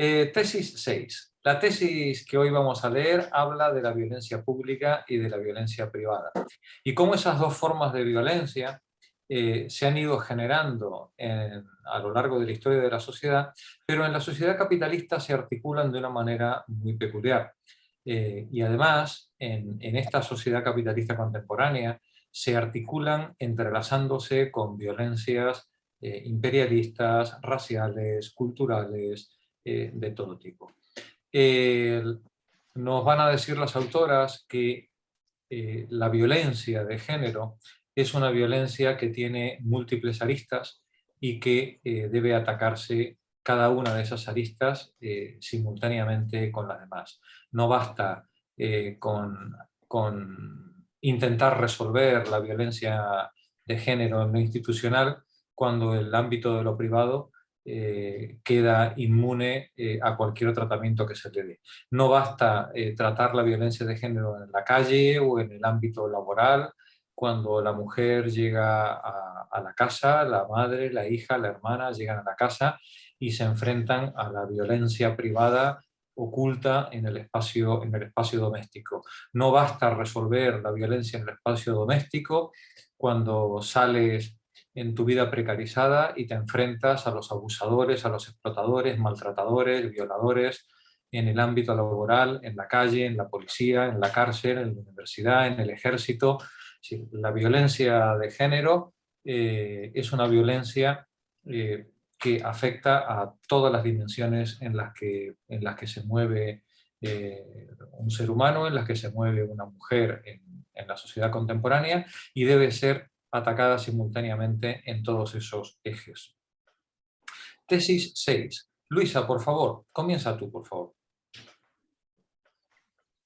Tesis 6. La tesis que hoy vamos a leer habla de la violencia pública y de la violencia privada. Y cómo esas dos formas de violencia se han ido generando a lo largo de la historia de la sociedad, pero en la sociedad capitalista se articulan de una manera muy peculiar. Y además, en esta sociedad capitalista contemporánea, se articulan entrelazándose con violencias imperialistas, raciales, culturales, de todo tipo. Nos van a decir las autoras que la violencia de género es una violencia que tiene múltiples aristas y que debe atacarse cada una de esas aristas simultáneamente con las demás. No basta con intentar resolver la violencia de género en lo institucional cuando el ámbito de lo privado queda inmune a cualquier tratamiento que se le dé. No basta tratar la violencia de género en la calle o en el ámbito laboral, cuando la mujer llega a la casa, la madre, la hija, la hermana llegan a la casa y se enfrentan a la violencia privada oculta en el espacio doméstico. No basta resolver la violencia en el espacio doméstico cuando sales en tu vida precarizada y te enfrentas a los abusadores, a los explotadores, maltratadores, violadores, en el ámbito laboral, en la calle, en la policía, en la cárcel, en la universidad, en el ejército. Sí, la violencia de género es una violencia que afecta a todas las dimensiones en las que se mueve un ser humano, en las que se mueve una mujer en la sociedad contemporánea, y debe ser atacada simultáneamente en todos esos ejes. Tesis 6. Luisa, por favor, comienza tú, por favor.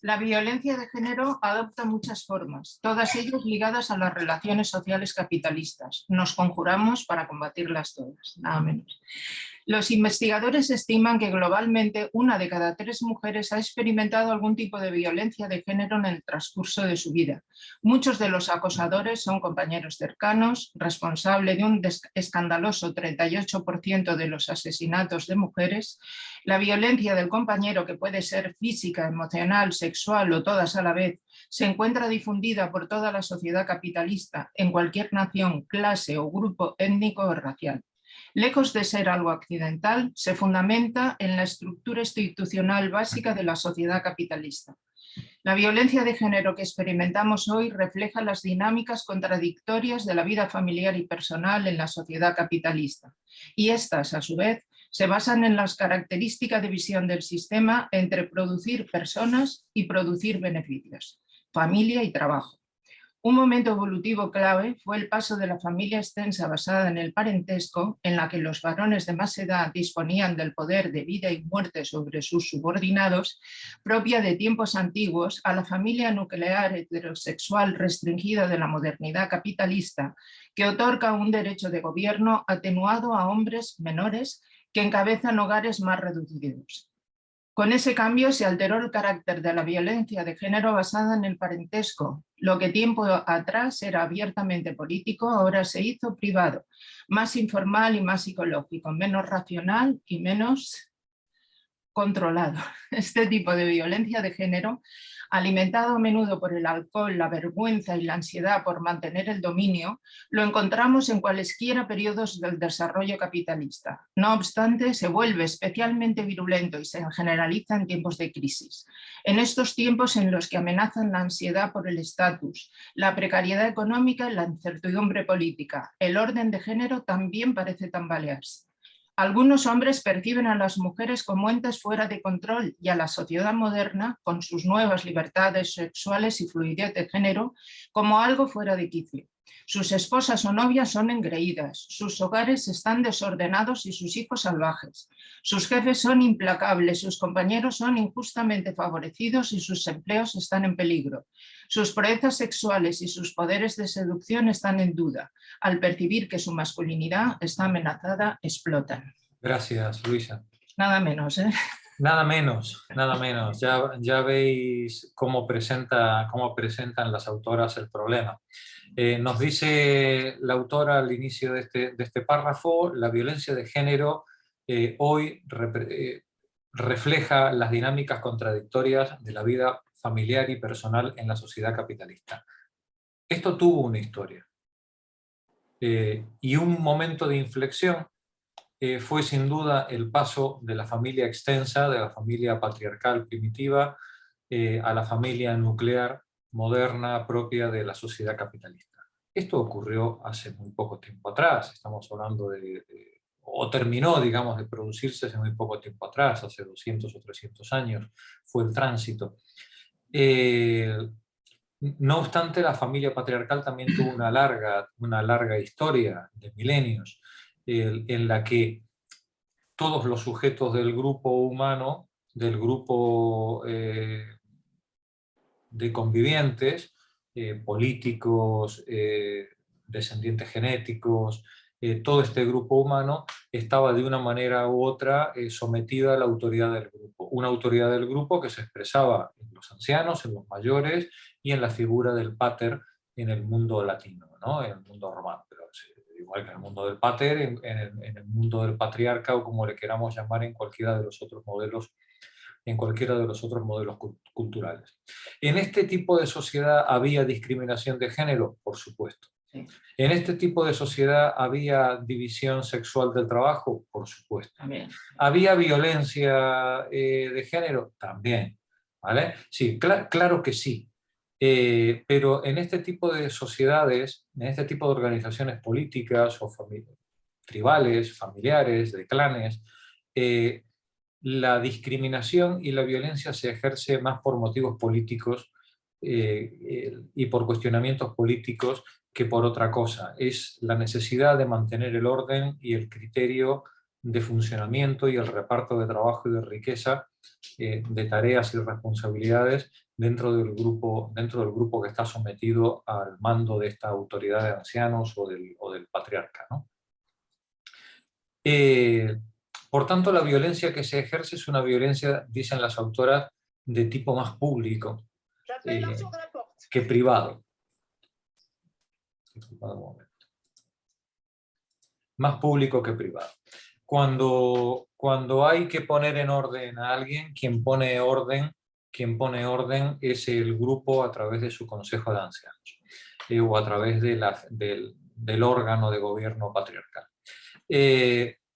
La violencia de género adopta muchas formas, todas ellas ligadas a las relaciones sociales capitalistas. Nos conjuramos para combatirlas todas, nada menos. Los investigadores estiman que globalmente 1 de cada 3 mujeres ha experimentado algún tipo de violencia de género en el transcurso de su vida. Muchos de los acosadores son compañeros cercanos, responsable de un escandaloso 38% de los asesinatos de mujeres. La violencia del compañero, que puede ser física, emocional, sexual o todas a la vez, se encuentra difundida por toda la sociedad capitalista en cualquier nación, clase o grupo étnico o racial. Lejos de ser algo accidental, se fundamenta en la estructura institucional básica de la sociedad capitalista. La violencia de género que experimentamos hoy refleja las dinámicas contradictorias de la vida familiar y personal en la sociedad capitalista, y estas, a su vez, se basan en las características de visión del sistema entre producir personas y producir beneficios, familia y trabajo. Un momento evolutivo clave fue el paso de la familia extensa basada en el parentesco, en la que los varones de más edad disponían del poder de vida y muerte sobre sus subordinados, propia de tiempos antiguos, a la familia nuclear heterosexual restringida de la modernidad capitalista, que otorga un derecho de gobierno atenuado a hombres menores que encabezan hogares más reducidos. Con ese cambio se alteró el carácter de la violencia de género basada en el parentesco. Lo que tiempo atrás era abiertamente político, ahora se hizo privado, más informal y más psicológico, menos racional y menos controlado. Este tipo de violencia de género, alimentado a menudo por el alcohol, la vergüenza y la ansiedad por mantener el dominio, lo encontramos en cualesquiera periodos del desarrollo capitalista. No obstante, se vuelve especialmente virulento y se generaliza en tiempos de crisis. En estos tiempos en los que amenazan la ansiedad por el estatus, la precariedad económica y la incertidumbre política, el orden de género también parece tambalearse. Algunos hombres perciben a las mujeres como entes fuera de control y a la sociedad moderna, con sus nuevas libertades sexuales y fluidez de género, como algo fuera de quicio. Sus esposas o novias son engreídas, sus hogares están desordenados y sus hijos salvajes. Sus jefes son implacables, sus compañeros son injustamente favorecidos y sus empleos están en peligro. Sus proezas sexuales y sus poderes de seducción están en duda. Al percibir que su masculinidad está amenazada, explotan. Gracias, Luisa. Nada menos, ¿eh? Nada menos, nada menos. Ya veis cómo presentan las autoras el problema. Nos dice la autora al inicio de este párrafo: la violencia de género hoy refleja las dinámicas contradictorias de la vida familiar y personal en la sociedad capitalista. Esto tuvo una historia. Y un momento de inflexión fue sin duda el paso de la familia extensa, de la familia patriarcal primitiva, a la familia nuclear moderna propia de la sociedad capitalista. Esto ocurrió hace muy poco tiempo atrás, estamos hablando o terminó, digamos, de producirse hace muy poco tiempo atrás, hace 200 o 300 años, fue el tránsito. No obstante, la familia patriarcal también tuvo una larga historia de milenios, en la que todos los sujetos del grupo humano, del grupo de convivientes, políticos, descendientes genéticos, todo este grupo humano estaba de una manera u otra sometido a la autoridad del grupo. Una autoridad del grupo que se expresaba en los ancianos, en los mayores y en la figura del pater en el mundo latino, ¿no? En el mundo romano. Pero igual que en el mundo del pater, en el mundo del patriarca, o como le queramos llamar en cualquiera de los otros modelos, culturales. ¿En este tipo de sociedad había discriminación de género? Por supuesto. Sí. ¿En este tipo de sociedad había división sexual del trabajo? Por supuesto. También. ¿Había violencia de género? También. ¿Vale? Sí, claro que sí. Pero en este tipo de sociedades, en este tipo de organizaciones políticas o tribales, familiares, de clanes, la discriminación y la violencia se ejerce más por motivos políticos y por cuestionamientos políticos que por otra cosa. Es la necesidad de mantener el orden y el criterio de funcionamiento y el reparto de trabajo y de riqueza, de tareas y responsabilidades dentro del grupo que está sometido al mando de esta autoridad de ancianos o del patriarca, ¿no? Por tanto, la violencia que se ejerce es una violencia, dicen las autoras, de tipo más público que privado. Más público que privado. Cuando hay que poner en orden a alguien, quien pone orden es el grupo a través de su consejo de ancianos o a través del órgano de gobierno patriarcal.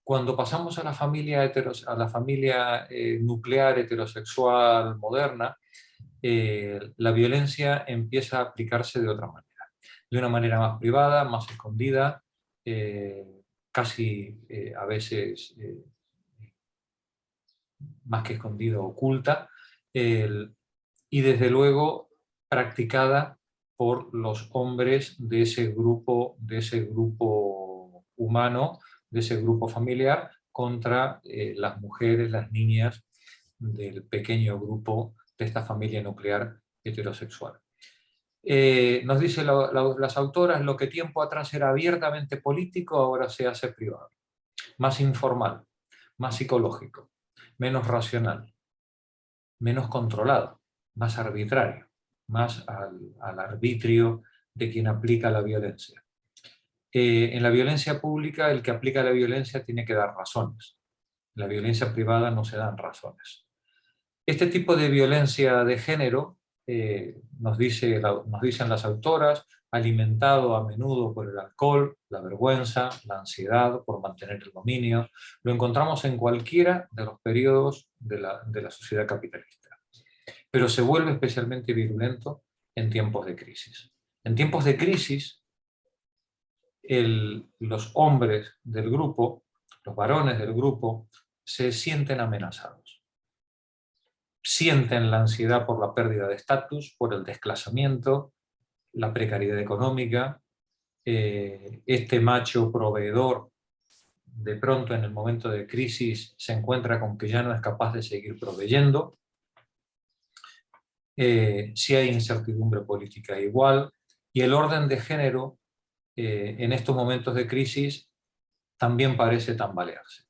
Cuando pasamos a la familia, nuclear heterosexual moderna, la violencia empieza a aplicarse de otra manera. De una manera más privada, más escondida, casi a veces más que escondida, oculta, y desde luego practicada por los hombres de ese grupo humano, de ese grupo familiar, contra las mujeres, las niñas del pequeño grupo de esta familia nuclear heterosexual. Nos dicen las autoras, lo que tiempo atrás era abiertamente político, ahora se hace privado. Más informal, más psicológico, menos racional, menos controlado, más arbitrario, más al arbitrio de quien aplica la violencia. En la violencia pública, el que aplica la violencia tiene que dar razones. En la violencia privada no se dan razones. Este tipo de violencia de género, nos dicen las autoras, alimentado a menudo por el alcohol, la vergüenza, la ansiedad por mantener el dominio, lo encontramos en cualquiera de los periodos de la sociedad capitalista. Pero se vuelve especialmente virulento en tiempos de crisis. En tiempos de crisis, los hombres del grupo, los varones del grupo, se sienten amenazados. Sienten la ansiedad por la pérdida de estatus, por el desclasamiento, la precariedad económica, este macho proveedor de pronto en el momento de crisis se encuentra con que ya no es capaz de seguir proveyendo. Si hay incertidumbre política igual, y el orden de género en estos momentos de crisis también parece tambalearse.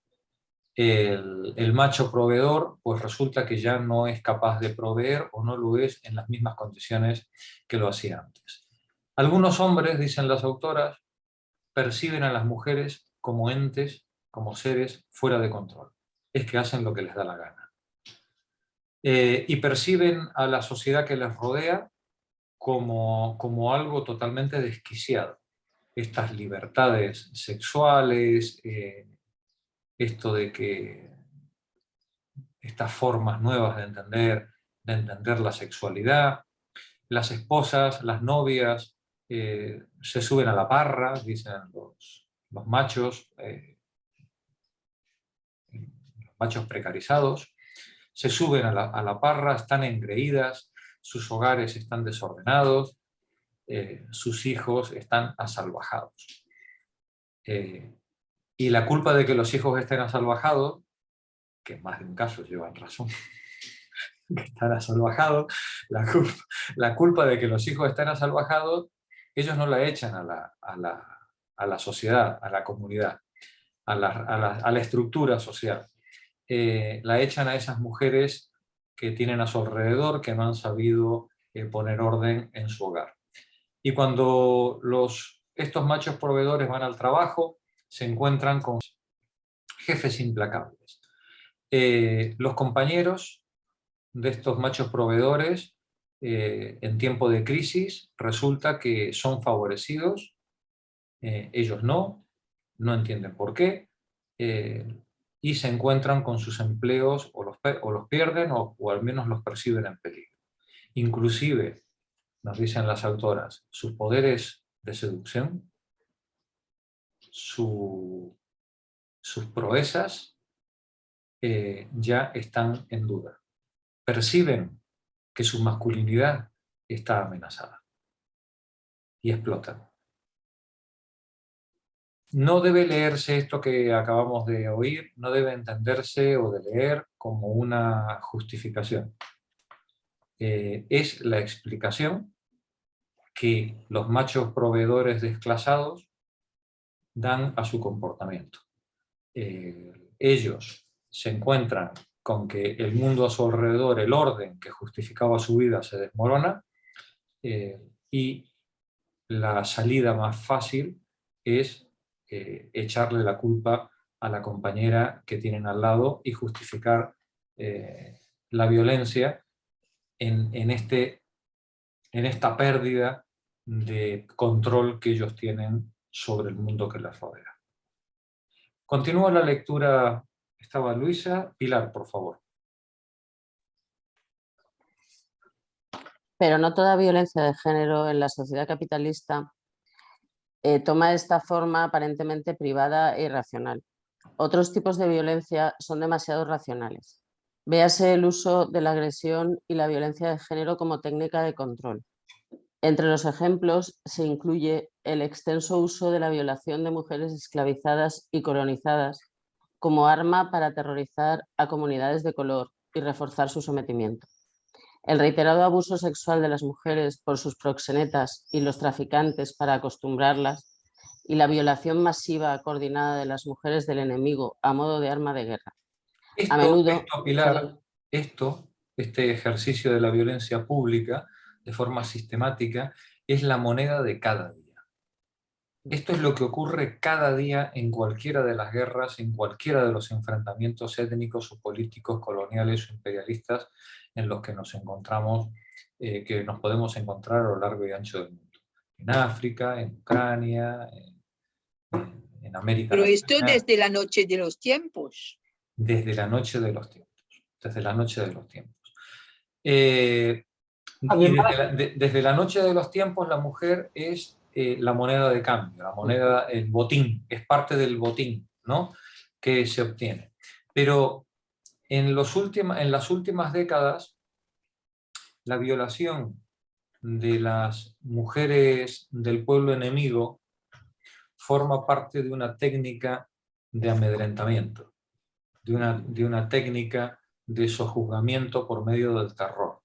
El macho proveedor pues resulta que ya no es capaz de proveer o no lo es en las mismas condiciones que lo hacía antes. Algunos hombres, dicen las autoras, perciben a las mujeres como entes, como seres fuera de control. Es que hacen lo que les da la gana. y perciben a la sociedad que les rodea como algo totalmente desquiciado. Estas libertades sexuales, esto de que estas formas nuevas de entender la sexualidad, las esposas, las novias, se suben a la parra, dicen los machos, machos precarizados, se suben a la parra, están engreídas, sus hogares están desordenados, sus hijos están asalvajados. Y la culpa de que los hijos estén asalvajados, que en más de un caso llevan razón, que están asalvajados, la culpa de que los hijos estén asalvajados, ellos no la echan a la sociedad, a la comunidad, a la estructura social. La echan a esas mujeres que tienen a su alrededor, que no han sabido poner orden en su hogar. Y cuando estos machos proveedores van al trabajo, se encuentran con jefes implacables. Los compañeros de estos machos proveedores, en tiempo de crisis, resulta que son favorecidos, ellos no entienden por qué, y se encuentran con sus empleos o los pierden o al menos los perciben en peligro. Inclusive, nos dicen las autoras, sus poderes de seducción, sus proezas ya están en duda. Perciben que su masculinidad está amenazada y explotan. No debe leerse esto que acabamos de oír, no debe entenderse o de leer como una justificación. Es la explicación que los machos proveedores desclasados dan a su comportamiento. Ellos se encuentran con que el mundo a su alrededor, el orden que justificaba su vida, se desmorona, y la salida más fácil es echarle la culpa a la compañera que tienen al lado y justificar la violencia en esta pérdida de control que ellos tienen sobre el mundo que les rodea. Continúa la lectura, estaba Luisa. Pilar, por favor. Pero no toda violencia de género en la sociedad capitalista toma esta forma aparentemente privada e irracional. Otros tipos de violencia son demasiado racionales. Véase el uso de la agresión y la violencia de género como técnica de control. Entre los ejemplos se incluye el extenso uso de la violación de mujeres esclavizadas y colonizadas como arma para aterrorizar a comunidades de color y reforzar su sometimiento. El reiterado abuso sexual de las mujeres por sus proxenetas y los traficantes para acostumbrarlas, y la violación masiva coordinada de las mujeres del enemigo a modo de arma de guerra. A menudo, Pilar, este ejercicio de la violencia pública de forma sistemática es la moneda de cada día. Esto es lo que ocurre cada día en cualquiera de las guerras, en cualquiera de los enfrentamientos étnicos o políticos, coloniales o imperialistas en los que nos encontramos, que nos podemos encontrar a lo largo y ancho del mundo. En África, en Ucrania, en América Pero Latina. esto desde la noche de los tiempos. Desde la noche de los tiempos. Desde la noche de los tiempos. Desde la noche de los tiempos la mujer es la moneda de cambio, la moneda, el botín, es parte del botín, ¿no?, que se obtiene. Pero en las últimas décadas la violación de las mujeres del pueblo enemigo forma parte de una técnica de amedrentamiento, de una técnica de sojuzgamiento por medio del terror.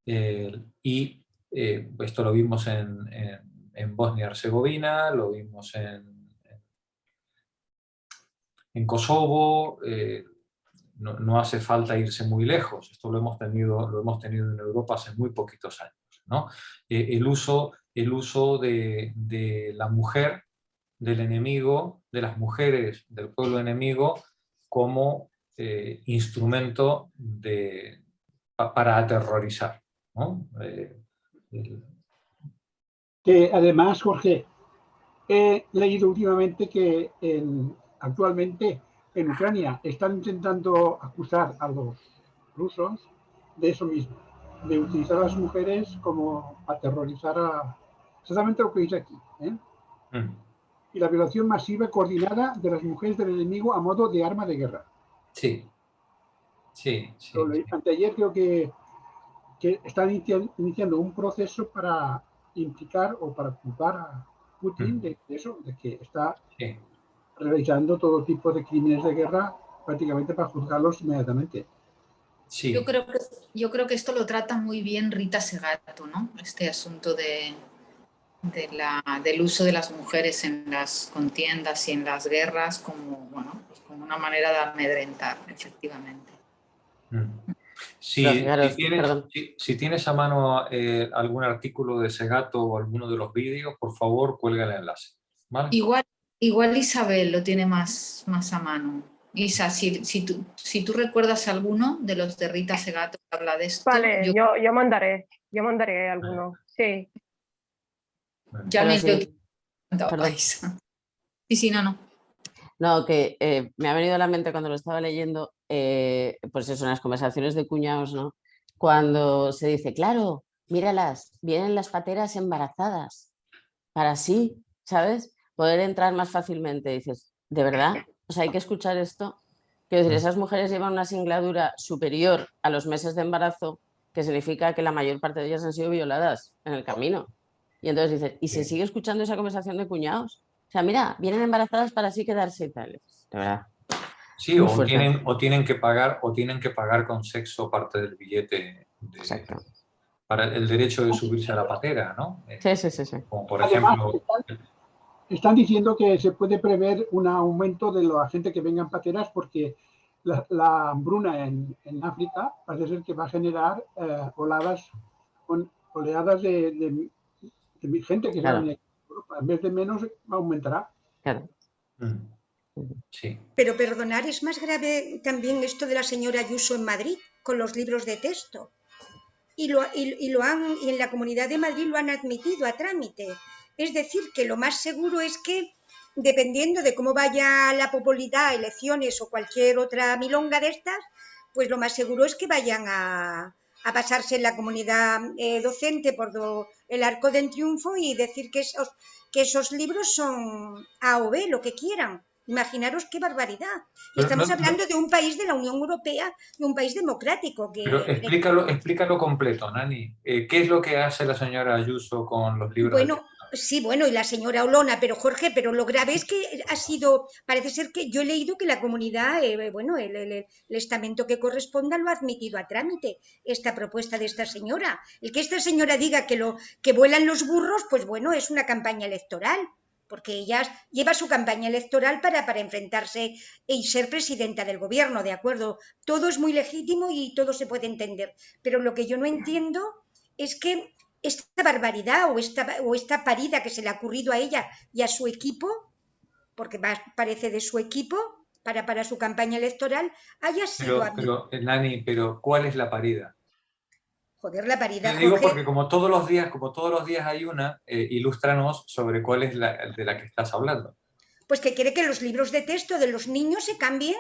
Esto lo vimos en Bosnia-Herzegovina, lo vimos en Kosovo, no hace falta irse muy lejos, esto lo hemos tenido en Europa hace muy poquitos años, ¿no? El uso de la mujer, del enemigo, de las mujeres del pueblo enemigo como instrumento de para aterrorizar, ¿no? Que además, Jorge, he leído últimamente que actualmente en Ucrania están intentando acusar a los rusos de eso mismo, de utilizar a las mujeres como aterrorizar a... Exactamente lo que dice aquí, ¿eh? Y la violación masiva y coordinada de las mujeres del enemigo a modo de arma de guerra. Sí. Sí. Anteayer creo que están iniciando un proceso para implicar o para culpar a Putin de eso, de que está realizando todo tipo de crímenes de guerra prácticamente para juzgarlos inmediatamente. Sí. Yo creo que esto lo trata muy bien Rita Segato, ¿no? Este asunto del uso de las mujeres en las contiendas y en las guerras como, bueno, pues como una manera de amedrentar, efectivamente. Si tienes a mano algún artículo de Segato o alguno de los vídeos, por favor, cuelga el enlace, ¿vale? Igual Isabel lo tiene más a mano. Isa, si tú recuerdas alguno de los de Rita Segato que habla de esto... Vale, yo mandaré alguno, sí. Ya me sí. Sí, no. No, que me ha venido a la mente cuando lo estaba leyendo, pues eso, en las conversaciones de cuñados, ¿no? Cuando se dice, claro, míralas, vienen las pateras embarazadas, para así, ¿sabes? Poder entrar más fácilmente. Dices, ¿de verdad? O sea, hay que escuchar esto. Quiero decir, esas mujeres llevan una singladura superior a los meses de embarazo, que significa que la mayor parte de ellas han sido violadas en el camino. Y entonces dices, ¿y se sigue escuchando esa conversación de cuñados? O sea, mira, vienen embarazadas para así quedarse y tal. De verdad. Sí, o tienen que pagar con sexo parte del billete para el derecho de subirse a la patera, ¿no? Sí. Como por Además, ejemplo... Están diciendo que se puede prever un aumento de la gente que venga en pateras porque la hambruna en África parece ser que va a generar oleadas de gente que se va a venir a Europa. En vez de menos, aumentará. Claro. Sí. Pero perdonar, es más grave también esto de la señora Ayuso en Madrid con los libros de texto. Y en la Comunidad de Madrid lo han admitido a trámite. Es decir, que lo más seguro es que, dependiendo de cómo vaya la popularidad, elecciones o cualquier otra milonga de estas, pues lo más seguro es que vayan a pasarse en la comunidad docente por el arco del triunfo y decir que esos libros son A o B, lo que quieran. Imaginaros qué barbaridad. Y estamos hablando de un país de la Unión Europea, de un país democrático. Pero explícalo completo, Nani. ¿Qué es lo que hace la señora Ayuso con los libros? Bueno, y la señora Olona, pero Jorge, pero lo grave es que parece ser que yo he leído que la comunidad, el estamento que corresponda lo ha admitido a trámite, esta propuesta de esta señora. El que esta señora diga que vuelan los burros, pues bueno, es una campaña electoral, porque ella lleva su campaña electoral para enfrentarse y ser presidenta del gobierno, ¿de acuerdo? Todo es muy legítimo y todo se puede entender, pero lo que yo no entiendo es que esta barbaridad o esta parida que se le ha ocurrido a ella y a su equipo, porque parece de su equipo, para su campaña electoral, haya sido... Nani, ¿cuál es la parida? Joder, la parida, Te digo Jorge, porque como todos los días hay una, ilústranos sobre cuál es de la que estás hablando. Pues que quiere que los libros de texto de los niños se cambien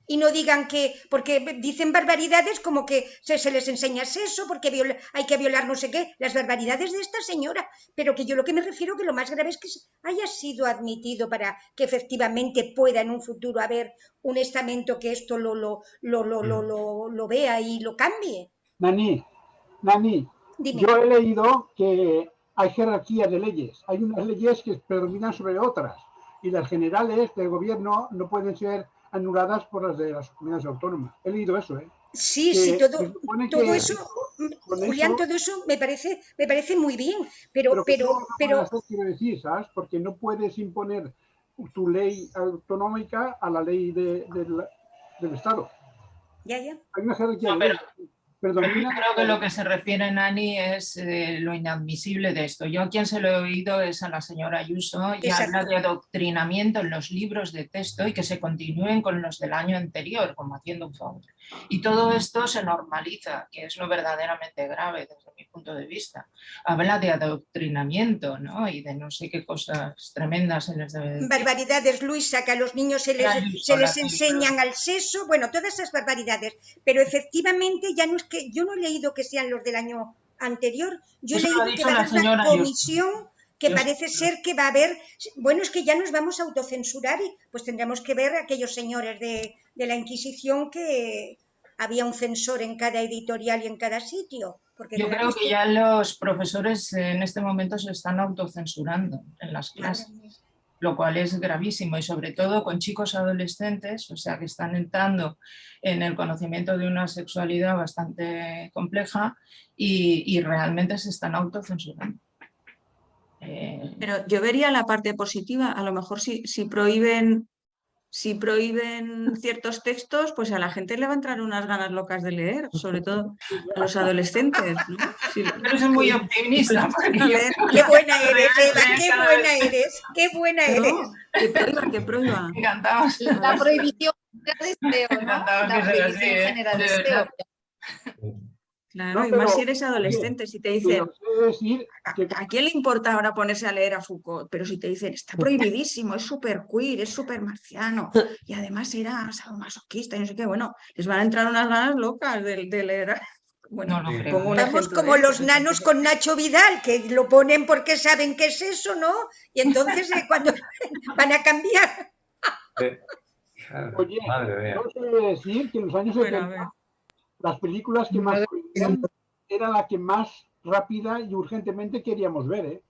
y no digan porque dicen barbaridades como que se les enseña eso, porque hay que violar no sé qué, las barbaridades de esta señora, pero que yo lo que me refiero que lo más grave es que haya sido admitido para que efectivamente pueda en un futuro haber un estamento que esto lo vea y lo cambie. Nani, Dime. Yo he leído que hay jerarquía de leyes, hay unas leyes que predominan sobre otras y las generales del gobierno no pueden ser anuladas por las de las comunidades autónomas. He leído eso, ¿eh? Sí, todo eso, Julián, todo eso me parece muy bien, pero quiero decir, ¿sabes? Porque no puedes imponer tu ley autonómica a la ley del Estado. Ya. Hay una jerarquía de leyes. Creo que lo que se refiere, Nani, es lo inadmisible de esto. Yo a quien se lo he oído es a la señora Ayuso y habla de adoctrinamiento en los libros de texto y que se continúen con los del año anterior, como haciendo un favor. Y todo esto se normaliza, que es lo verdaderamente grave desde mi punto de vista. Habla de adoctrinamiento, ¿no? Y de no sé qué cosas tremendas se les debe decir. Barbaridades, Luisa, que a los niños se les enseñan al sexo, bueno, todas esas barbaridades, pero efectivamente ya no es que, yo no he leído que sean los del año anterior, yo he leído que va a haber una comisión que parece ser que va a haber, bueno, es que ya nos vamos a autocensurar y pues tendremos que ver a aquellos señores de la Inquisición que había un censor en cada editorial y en cada sitio. Porque yo creo que ya los profesores en este momento se están autocensurando en las clases, lo cual es gravísimo y sobre todo con chicos adolescentes, o sea que están entrando en el conocimiento de una sexualidad bastante compleja y realmente se están autocensurando. Pero yo vería la parte positiva, a lo mejor si prohíben ciertos textos, pues a la gente le va a entrar unas ganas locas de leer, sobre todo a los adolescentes, ¿no? Pero es muy optimista. Qué buena eres, Eva, qué buena eres, qué buena eres. Que prohíba. Encantados. La prohibición genera deseo, ¿no? La prohibición genera deseo. Claro, y más si eres adolescente, si te dicen, ¿a quién le importa ahora ponerse a leer a Foucault? Pero si te dicen, está prohibidísimo, es súper queer, es súper marciano, y además era sadomasoquista y no sé qué, bueno, les van a entrar unas ganas locas de leer. Bueno, estamos como los nanos con Nacho Vidal, que lo ponen porque saben qué es eso, ¿no? Y entonces cuando van a cambiar. Oye, yo os voy a decir que en los años 70 las películas que más prohibían era la que más rápida y urgentemente queríamos ver, ¿eh?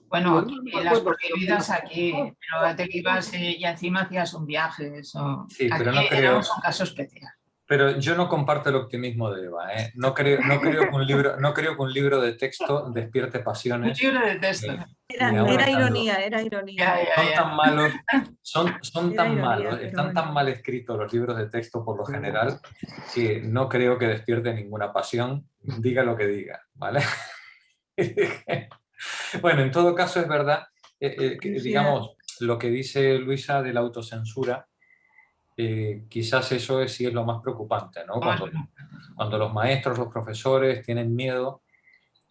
Bueno, las prohibidas aquí, pero te ibas y encima hacías un viaje, eso. Sí, pero aquí no creo. Era un caso especial. Pero yo no comparto el optimismo de Eva, ¿eh? No creo que un libro de texto despierte pasiones. Un libro de texto. Era ironía. Son tan malos, son tan malos, están tan mal escritos los libros de texto por lo general que no creo que despierte ninguna pasión, diga lo que diga, ¿vale? Bueno, en todo caso es verdad, digamos, lo que dice Luisa de la autocensura, quizás eso sí es lo más preocupante, ¿no? Cuando los maestros, los profesores tienen miedo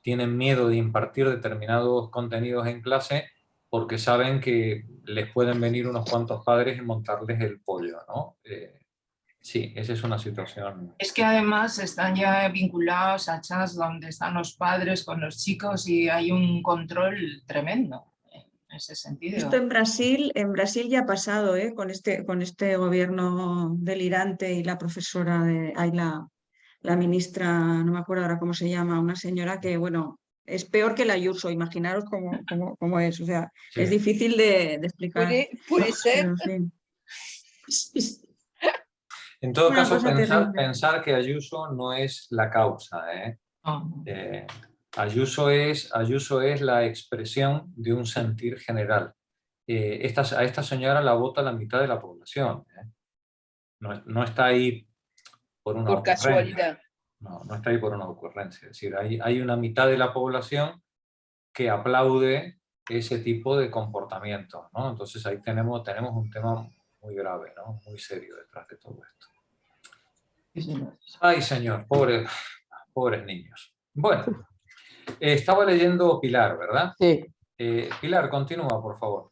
de impartir determinados contenidos en clase porque saben que les pueden venir unos cuantos padres y montarles el pollo, ¿no? Sí, esa es una situación. Es que además están ya vinculados a chats donde están los padres con los chicos y hay un control tremendo en ese sentido. Esto en Brasil ya ha pasado, con este gobierno delirante y la profesora la ministra, no me acuerdo ahora cómo se llama, una señora que, bueno, es peor que la Ayuso, imaginaros cómo es, o sea, sí. Es difícil de explicar. Puede ser. En todo caso, pensar que Ayuso no es la causa. Ayuso es la expresión de un sentir general. A esta señora la vota la mitad de la población. No está ahí por casualidad. No está ahí por una ocurrencia. Es decir, hay una mitad de la población que aplaude ese tipo de comportamiento, ¿no? Entonces ahí tenemos un tema muy grave, ¿no? Muy serio detrás de todo esto. Ay, señor, pobres niños. Bueno, estaba leyendo Pilar, ¿verdad? Sí. Pilar, continúa, por favor.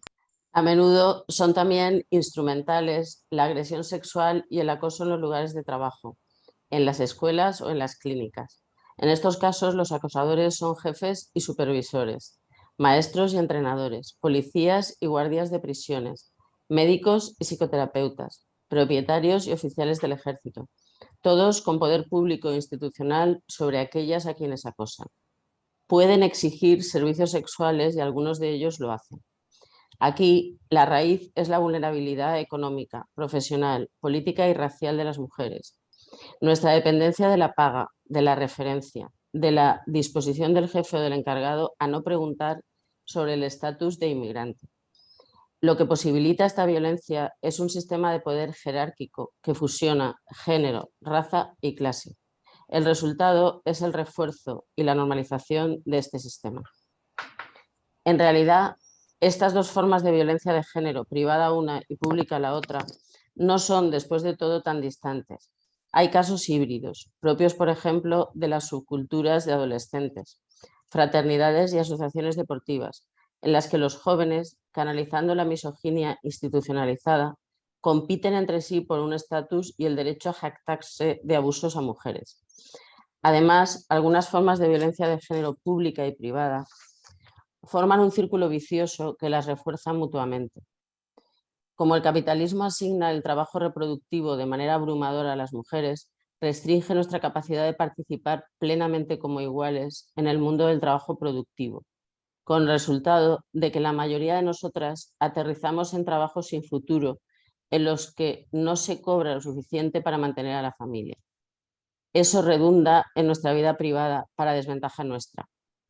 A menudo son también instrumentales la agresión sexual y el acoso en los lugares de trabajo, en las escuelas o en las clínicas. En estos casos, los acosadores son jefes y supervisores, maestros y entrenadores, policías y guardias de prisiones, médicos y psicoterapeutas, propietarios y oficiales del ejército, todos con poder público e institucional sobre aquellas a quienes acosan. Pueden exigir servicios sexuales y algunos de ellos lo hacen. Aquí, la raíz es la vulnerabilidad económica, profesional, política y racial de las mujeres. Nuestra dependencia de la paga, de la referencia, de la disposición del jefe o del encargado a no preguntar sobre el estatus de inmigrante. Lo que posibilita esta violencia es un sistema de poder jerárquico que fusiona género, raza y clase. El resultado es el refuerzo y la normalización de este sistema. En realidad, estas dos formas de violencia de género, privada una y pública la otra, no son, después de todo, tan distantes. Hay casos híbridos, propios, por ejemplo, de las subculturas de adolescentes, fraternidades y asociaciones deportivas, en las que los jóvenes, canalizando la misoginia institucionalizada, compiten entre sí por un estatus y el derecho a jactarse de abusos a mujeres. Además, algunas formas de violencia de género pública y privada forman un círculo vicioso que las refuerza mutuamente. Como el capitalismo asigna el trabajo reproductivo de manera abrumadora a las mujeres, restringe nuestra capacidad de participar plenamente como iguales en el mundo del trabajo productivo, con el resultado de que la mayoría de nosotras aterrizamos en trabajos sin futuro, en los que no se cobra lo suficiente para mantener a la familia. Eso redunda en nuestra vida privada para desventaja nuestra,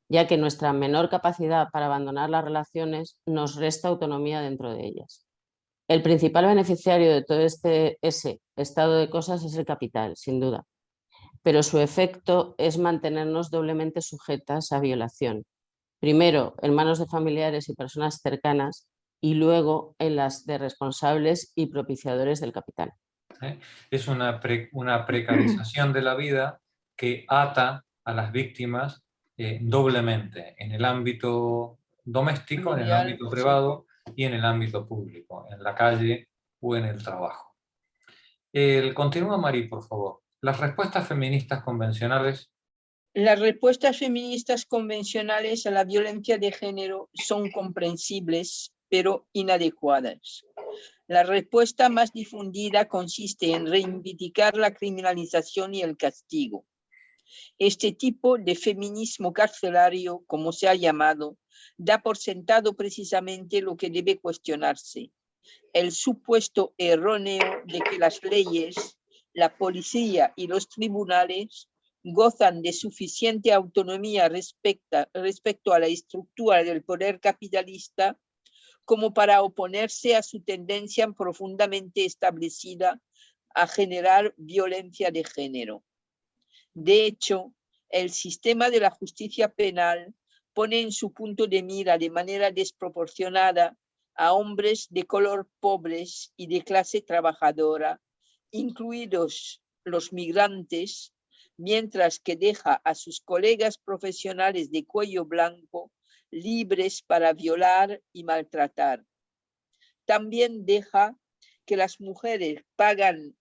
ya que nuestra menor capacidad para abandonar las relaciones nos resta autonomía dentro de ellas. El principal beneficiario de todo ese estado de cosas es el capital, sin duda, pero su efecto es mantenernos doblemente sujetas a violación, primero en manos de familiares y personas cercanas y luego en las de responsables y propiciadores del capital. Es una precarización de la vida que ata a las víctimas doblemente en el ámbito doméstico, en el ámbito privado y en el ámbito público, en la calle o en el trabajo. Continúa, Marí, por favor. Las respuestas feministas convencionales. Las respuestas feministas convencionales a la violencia de género son comprensibles, pero inadecuadas. La respuesta más difundida consiste en reivindicar la criminalización y el castigo. Este tipo de feminismo carcelario, como se ha llamado, da por sentado precisamente lo que debe cuestionarse: el supuesto erróneo de que las leyes, la policía y los tribunales gozan de suficiente autonomía respecto a la estructura del poder capitalista como para oponerse a su tendencia profundamente establecida a generar violencia de género. De hecho, el sistema de la justicia penal pone en su punto de mira de manera desproporcionada a hombres de color pobres y de clase trabajadora, incluidos los migrantes, mientras que deja a sus colegas profesionales de cuello blanco libres para violar y maltratar. También deja que las mujeres paguen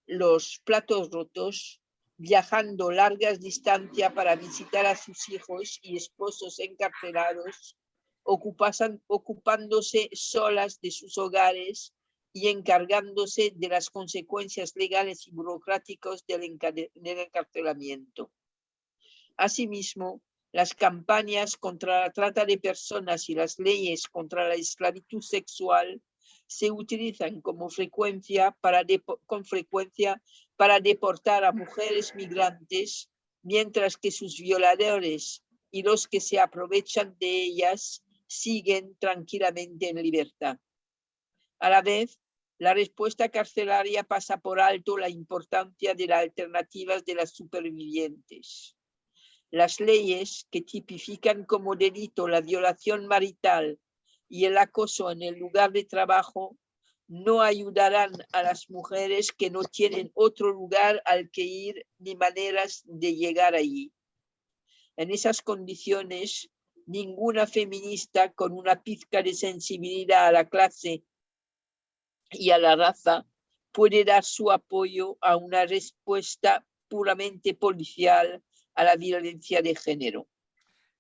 los platos rotos, viajando largas distancias para visitar a sus hijos y esposos encarcelados, ocupándose solas de sus hogares y encargándose de las consecuencias legales y burocráticas del encarcelamiento. Asimismo, las campañas contra la trata de personas y las leyes contra la esclavitud sexual se utilizan con frecuencia para deportar a mujeres migrantes, mientras que sus violadores y los que se aprovechan de ellas siguen tranquilamente en libertad. A la vez, la respuesta carcelaria pasa por alto la importancia de las alternativas de las supervivientes. Las leyes que tipifican como delito la violación marital y el acoso en el lugar de trabajo no ayudarán a las mujeres que no tienen otro lugar al que ir ni maneras de llegar allí. En esas condiciones, ninguna feminista con una pizca de sensibilidad a la clase y a la raza puede dar su apoyo a una respuesta puramente policial a la violencia de género.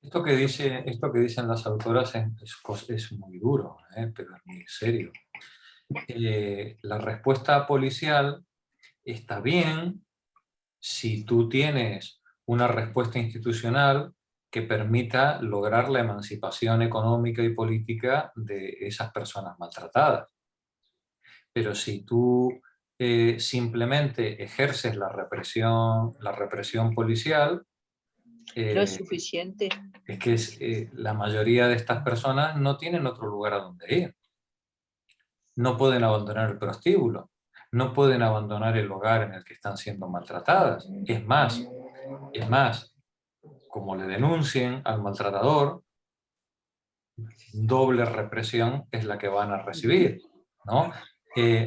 Esto que dicen las autoras es muy duro, pero es muy serio. La respuesta policial está bien si tú tienes una respuesta institucional que permita lograr la emancipación económica y política de esas personas maltratadas. Pero si tú simplemente ejerces la represión policial, no es suficiente. Es que la mayoría de estas personas no tienen otro lugar a donde ir. No pueden abandonar el prostíbulo, no pueden abandonar el hogar en el que están siendo maltratadas. Es más, como le denuncien al maltratador, doble represión es la que van a recibir, ¿no?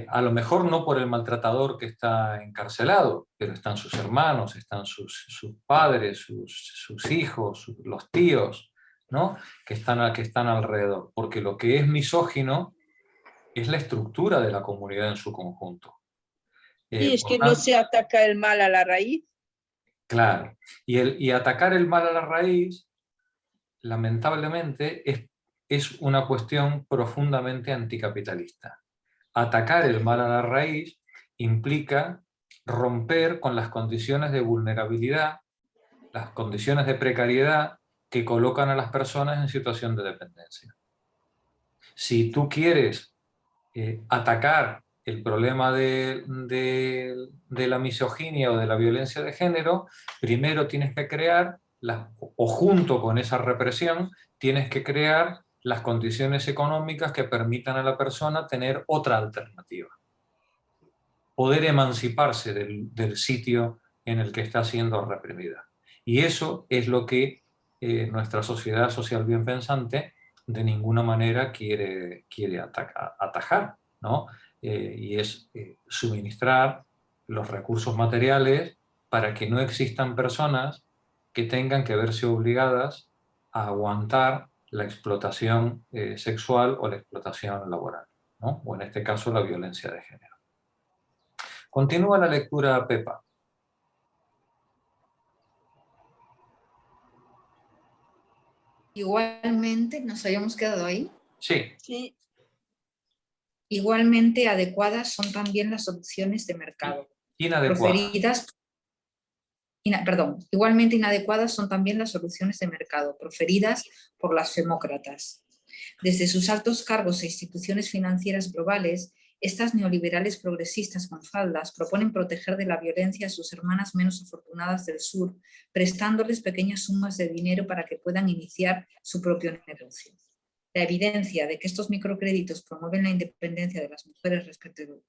A lo mejor no por el maltratador que está encarcelado, pero están sus hermanos, están sus padres, sus hijos, los tíos, ¿no? que están alrededor. Porque lo que es misógino es la estructura de la comunidad en su conjunto. Y es que no se ataca el mal a la raíz. Claro. Y atacar el mal a la raíz, lamentablemente, es una cuestión profundamente anticapitalista. Atacar el mal a la raíz implica romper con las condiciones de vulnerabilidad, las condiciones de precariedad que colocan a las personas en situación de dependencia. Si tú quieres atacar el problema de la misoginia o de la violencia de género, primero tienes que crear, o junto con esa represión, tienes que crear las condiciones económicas que permitan a la persona tener otra alternativa. Poder emanciparse del sitio en el que está siendo reprimida. Y eso es lo que nuestra sociedad social bien pensante de ninguna manera quiere atajar, ¿no? Y es suministrar los recursos materiales para que no existan personas que tengan que verse obligadas a aguantar la explotación sexual o la explotación laboral, ¿no? O en este caso la violencia de género. Continúa la lectura, Pepa. Igualmente, ¿nos habíamos quedado ahí? Sí. Sí. Igualmente adecuadas son también las soluciones de mercado. Igualmente inadecuadas son también las soluciones de mercado proferidas por las femócratas. Desde sus altos cargos e instituciones financieras globales, estas neoliberales progresistas con faldas proponen proteger de la violencia a sus hermanas menos afortunadas del sur, prestándoles pequeñas sumas de dinero para que puedan iniciar su propio negocio. La evidencia de que estos microcréditos promueven la independencia de las mujeres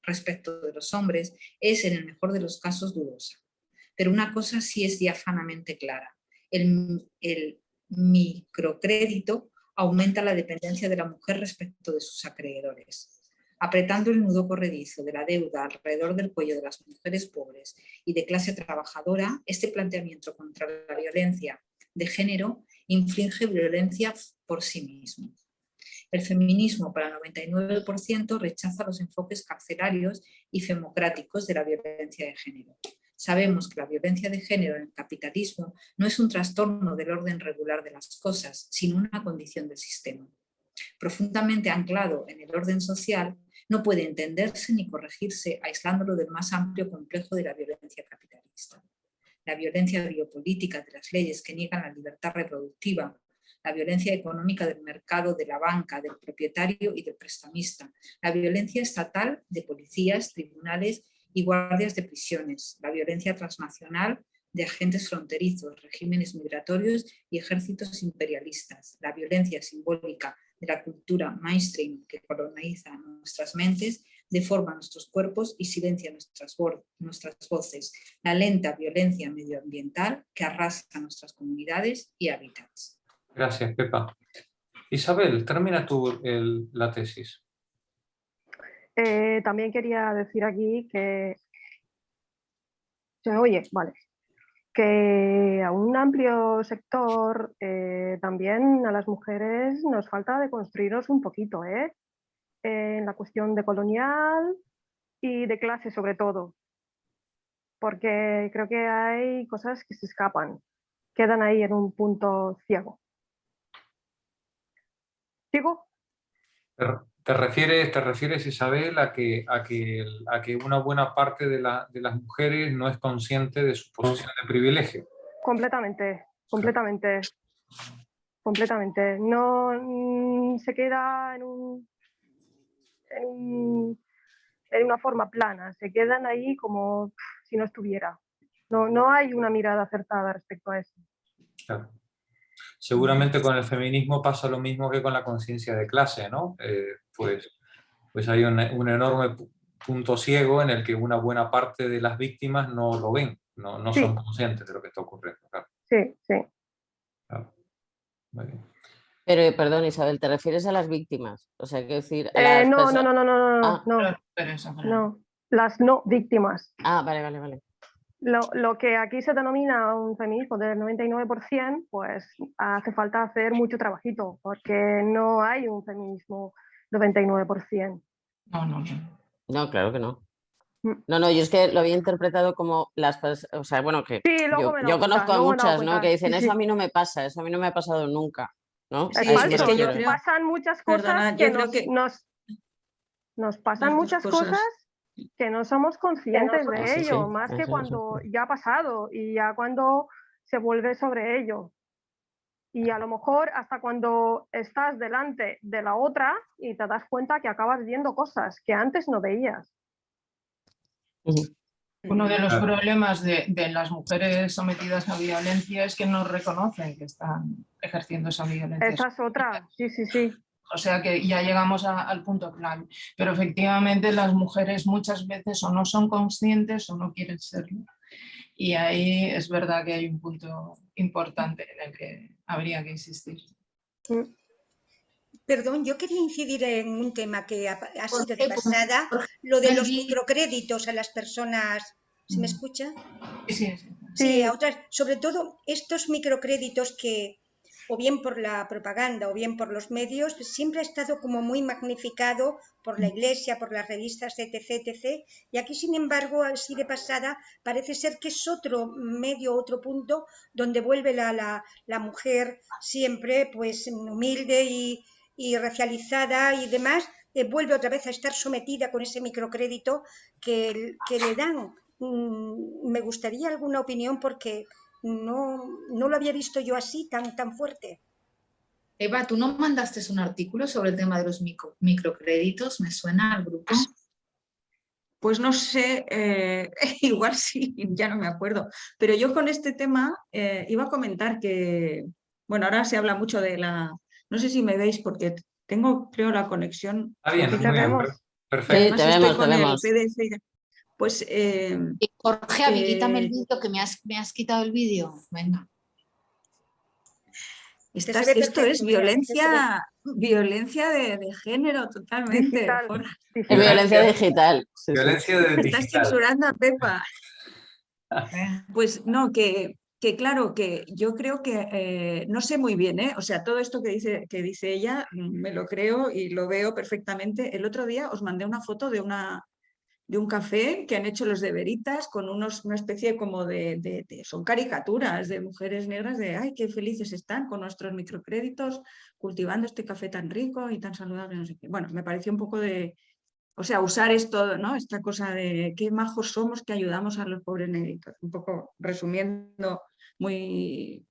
respecto de los hombres es, en el mejor de los casos, dudosa. Pero una cosa sí es diáfanamente clara. El microcrédito aumenta la dependencia de la mujer respecto de sus acreedores. Apretando el nudo corredizo de la deuda alrededor del cuello de las mujeres pobres y de clase trabajadora, este planteamiento contra la violencia de género inflige violencia por sí mismo. El feminismo, para el 99%, rechaza los enfoques carcelarios y femocráticos de la violencia de género. Sabemos que la violencia de género en el capitalismo no es un trastorno del orden regular de las cosas, sino una condición del sistema. Profundamente anclado en el orden social, no puede entenderse ni corregirse aislándolo del más amplio complejo de la violencia capitalista. La violencia biopolítica de las leyes que niegan la libertad reproductiva, la violencia económica del mercado, de la banca, del propietario y del prestamista, la violencia estatal de policías, tribunales y guardias de prisiones, la violencia transnacional de agentes fronterizos, regímenes migratorios y ejércitos imperialistas, la violencia simbólica de la cultura mainstream que coloniza nuestras mentes, deforma nuestros cuerpos y silencia nuestras voces, la lenta violencia medioambiental que arrasa nuestras comunidades y hábitats. Gracias, Pepa. Isabel, termina tú la tesis. También quería decir aquí que... ¿Se me oye? Vale. Que a un amplio sector también a las mujeres nos falta deconstruirnos un poquito, en la cuestión de colonial y de clase sobre todo, porque creo que hay cosas que se escapan, quedan ahí en un punto ciego. ¿Sigo? ¿Te refieres, Isabel, a que una buena parte de las mujeres no es consciente de su posición de privilegio? Completamente. No se queda en una forma plana, se quedan ahí como si no estuviera. No hay una mirada acertada respecto a eso. Claro. Seguramente con el feminismo pasa lo mismo que con la conciencia de clase, ¿no? Pues hay un enorme punto ciego en el que una buena parte de las víctimas no lo ven, no son conscientes de lo que está ocurriendo. Claro. Sí. Claro. Muy bien. Pero, perdón, Isabel, ¿te refieres a las víctimas? O sea, quiero decir, a las No, personas... no, las no víctimas. Ah, vale. Lo que aquí se denomina un feminismo del 99%, pues hace falta hacer mucho trabajito, porque no hay un feminismo 99%. No, claro que no. No, yo es que lo había interpretado como las personas, o sea, bueno, que sí, yo conozco a muchas, ¿no? Que dicen, eso a mí no me pasa, eso a mí no me ha pasado nunca, ¿no? Es falso, que nos pasan muchas cosas nos pasan muchas cosas que no somos conscientes de ello, más que cuando ya ha pasado y ya cuando se vuelve sobre ello. Y a lo mejor hasta cuando estás delante de la otra y te das cuenta que acabas viendo cosas que antes no veías. Uno de los problemas de las mujeres sometidas a violencia es que no reconocen que están ejerciendo esa violencia. Esa es otra, sí. O sea que ya llegamos al punto clave. Pero efectivamente las mujeres muchas veces o no son conscientes o no quieren serlo. Y ahí es verdad que hay un punto importante en el que habría que insistir. Perdón, yo quería incidir en un tema que ha sido de pasada, lo de los microcréditos a las personas. ¿Se me escucha? Sí, a otras, sobre todo estos microcréditos que, o bien por la propaganda o bien por los medios, siempre ha estado como muy magnificado por la Iglesia, por las revistas, etc. Y aquí, sin embargo, así de pasada, parece ser que es otro medio, otro punto donde vuelve la mujer siempre pues humilde y racializada y demás, vuelve otra vez a estar sometida con ese microcrédito que le dan. Me gustaría alguna opinión porque no lo había visto yo así, tan fuerte. Eva, ¿tú no mandaste un artículo sobre el tema de los microcréditos? ¿Me suena al grupo? Pues no sé, igual sí, ya no me acuerdo. Pero yo con este tema iba a comentar que, bueno, ahora se habla mucho de la... No sé si me veis porque tengo, creo, la conexión. Está bien, te vemos. Perfecto. Sí, te vemos. El PDF. Pues, Jorge, a mí quítame el vídeo, que me has quitado el vídeo. Venga. Esto es violencia de género totalmente. Digital. Violencia digital. Sí, violencia digital. Estás censurando a Pepa. Pues no, que claro, que yo creo que no sé muy bien, o sea, todo esto que dice ella me lo creo y lo veo perfectamente. El otro día os mandé una foto de un café que han hecho los de Veritas con una especie como son caricaturas de mujeres negras de ay, qué felices están con nuestros microcréditos cultivando este café tan rico y tan saludable, no sé qué. Bueno, me pareció un poco o sea, usar esto, ¿no? Esta cosa de qué majos somos que ayudamos a los pobres negritos, un poco resumiendo muy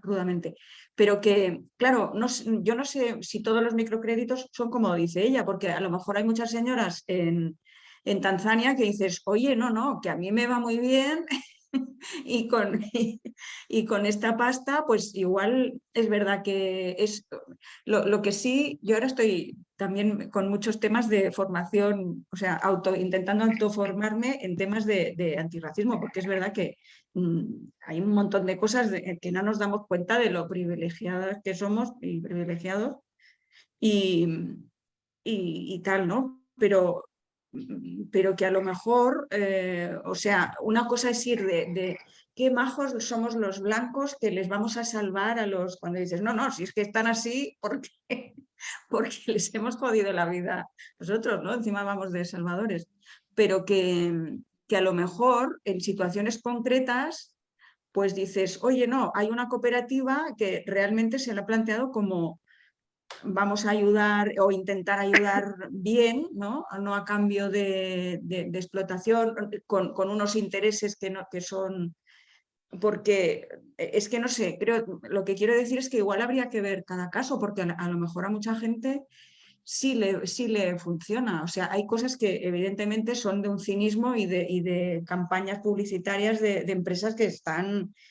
rudamente. Pero que, claro, yo no sé si todos los microcréditos son como dice ella, porque a lo mejor hay muchas señoras en Tanzania que dices, oye, no, que a mí me va muy bien y con esta pasta, pues igual es verdad que es lo que sí, yo ahora estoy también con muchos temas de formación, o sea, intentando autoformarme en temas de antirracismo, porque es verdad que hay un montón de cosas que no nos damos cuenta de lo privilegiadas que somos y privilegiados y tal, ¿no? Pero que a lo mejor, o sea, una cosa es ir de qué majos somos los blancos que les vamos a salvar a los... Cuando dices, no, si es que están así porque les hemos jodido la vida nosotros, ¿no? Encima vamos de salvadores. Pero que a lo mejor en situaciones concretas, pues dices, oye, no, hay una cooperativa que realmente se la ha planteado como vamos a ayudar o intentar ayudar bien, no a cambio de explotación, con unos intereses que son... Porque es que no sé, creo, lo que quiero decir es que igual habría que ver cada caso, porque a lo mejor a mucha gente sí le funciona. O sea, hay cosas que evidentemente son de un cinismo y de campañas publicitarias de empresas que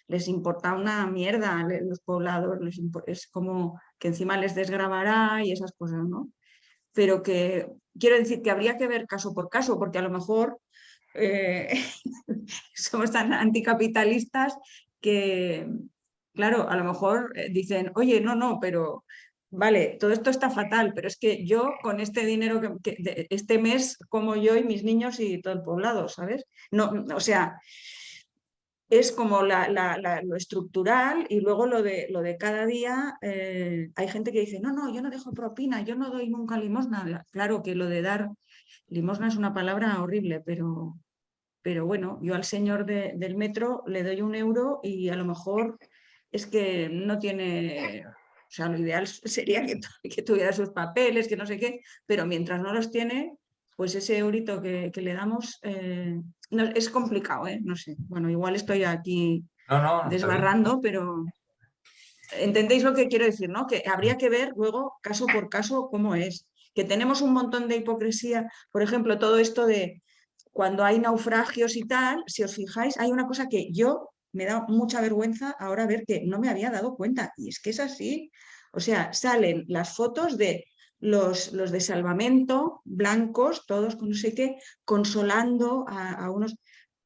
les importa una mierda los poblados, es como que encima les desgravará y esas cosas, ¿no? Pero que quiero decir que habría que ver caso por caso, porque a lo mejor somos tan anticapitalistas que claro, a lo mejor dicen, oye, no, pero vale, todo esto está fatal, pero es que yo con este dinero este mes como yo y mis niños y todo el poblado, ¿sabes? No, o sea, es como lo estructural y luego lo de cada día. Hay gente que dice, no, yo no dejo propina, yo no doy nunca limosna. Claro que lo de dar limosna es una palabra horrible, pero bueno, yo al señor del metro le doy 1 euro y a lo mejor es que no tiene, o sea, lo ideal sería que tuviera sus papeles, que no sé qué, pero mientras no los tiene, pues ese eurito que le damos es complicado, no sé. Bueno, igual estoy aquí No, desbarrando, pero entendéis lo que quiero decir, ¿no? Que habría que ver luego, caso por caso, cómo es. Que tenemos un montón de hipocresía, por ejemplo, todo esto de cuando hay naufragios y tal, si os fijáis, hay una cosa que yo me da mucha vergüenza ahora ver que no me había dado cuenta, y es que es así. O sea, salen las fotos de los de salvamento, blancos, todos con no sé qué, consolando a unos...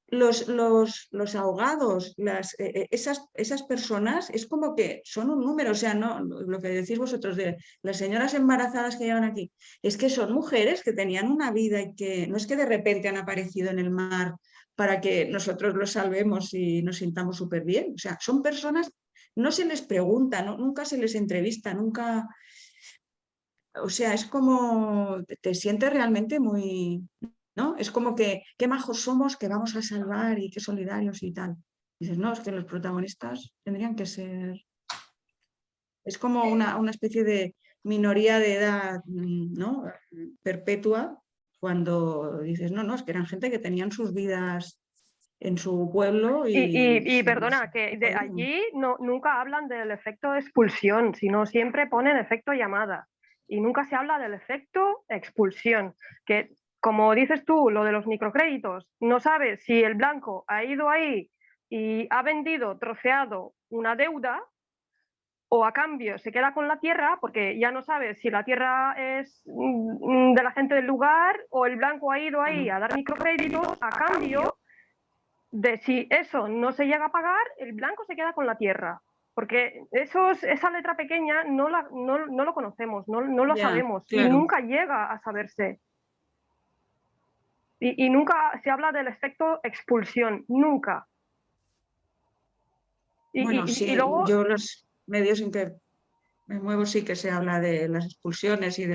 Los ahogados, esas personas, es como que son un número, o sea, no lo que decís vosotros de las señoras embarazadas que llevan aquí, es que son mujeres que tenían una vida y que no es que de repente han aparecido en el mar para que nosotros los salvemos y nos sintamos súper bien, o sea, son personas, no se les pregunta, nunca se les entrevista, nunca, o sea, es como te sientes realmente muy... ¿no? Es como que qué majos somos, que vamos a salvar y qué solidarios y tal. Dices, no, es que los protagonistas tendrían que ser... Es como una especie de minoría de edad, ¿no? Perpetua, cuando dices, no, es que eran gente que tenían sus vidas en su pueblo y perdona, que de allí nunca hablan del efecto de expulsión, sino siempre ponen efecto llamada. Y nunca se habla del efecto expulsión, que como dices tú, lo de los microcréditos, no sabes si el blanco ha ido ahí y ha vendido, troceado una deuda, o a cambio se queda con la tierra, porque ya no sabes si la tierra es de la gente del lugar o el blanco ha ido ahí a dar microcréditos a cambio de si eso no se llega a pagar, el blanco se queda con la tierra. Porque esa letra pequeña no lo conocemos, no lo sabemos, claro. Y nunca llega a saberse. Y nunca se habla del efecto expulsión, nunca. Bueno, sí, luego... yo los medios en que me muevo sí que se habla de las expulsiones y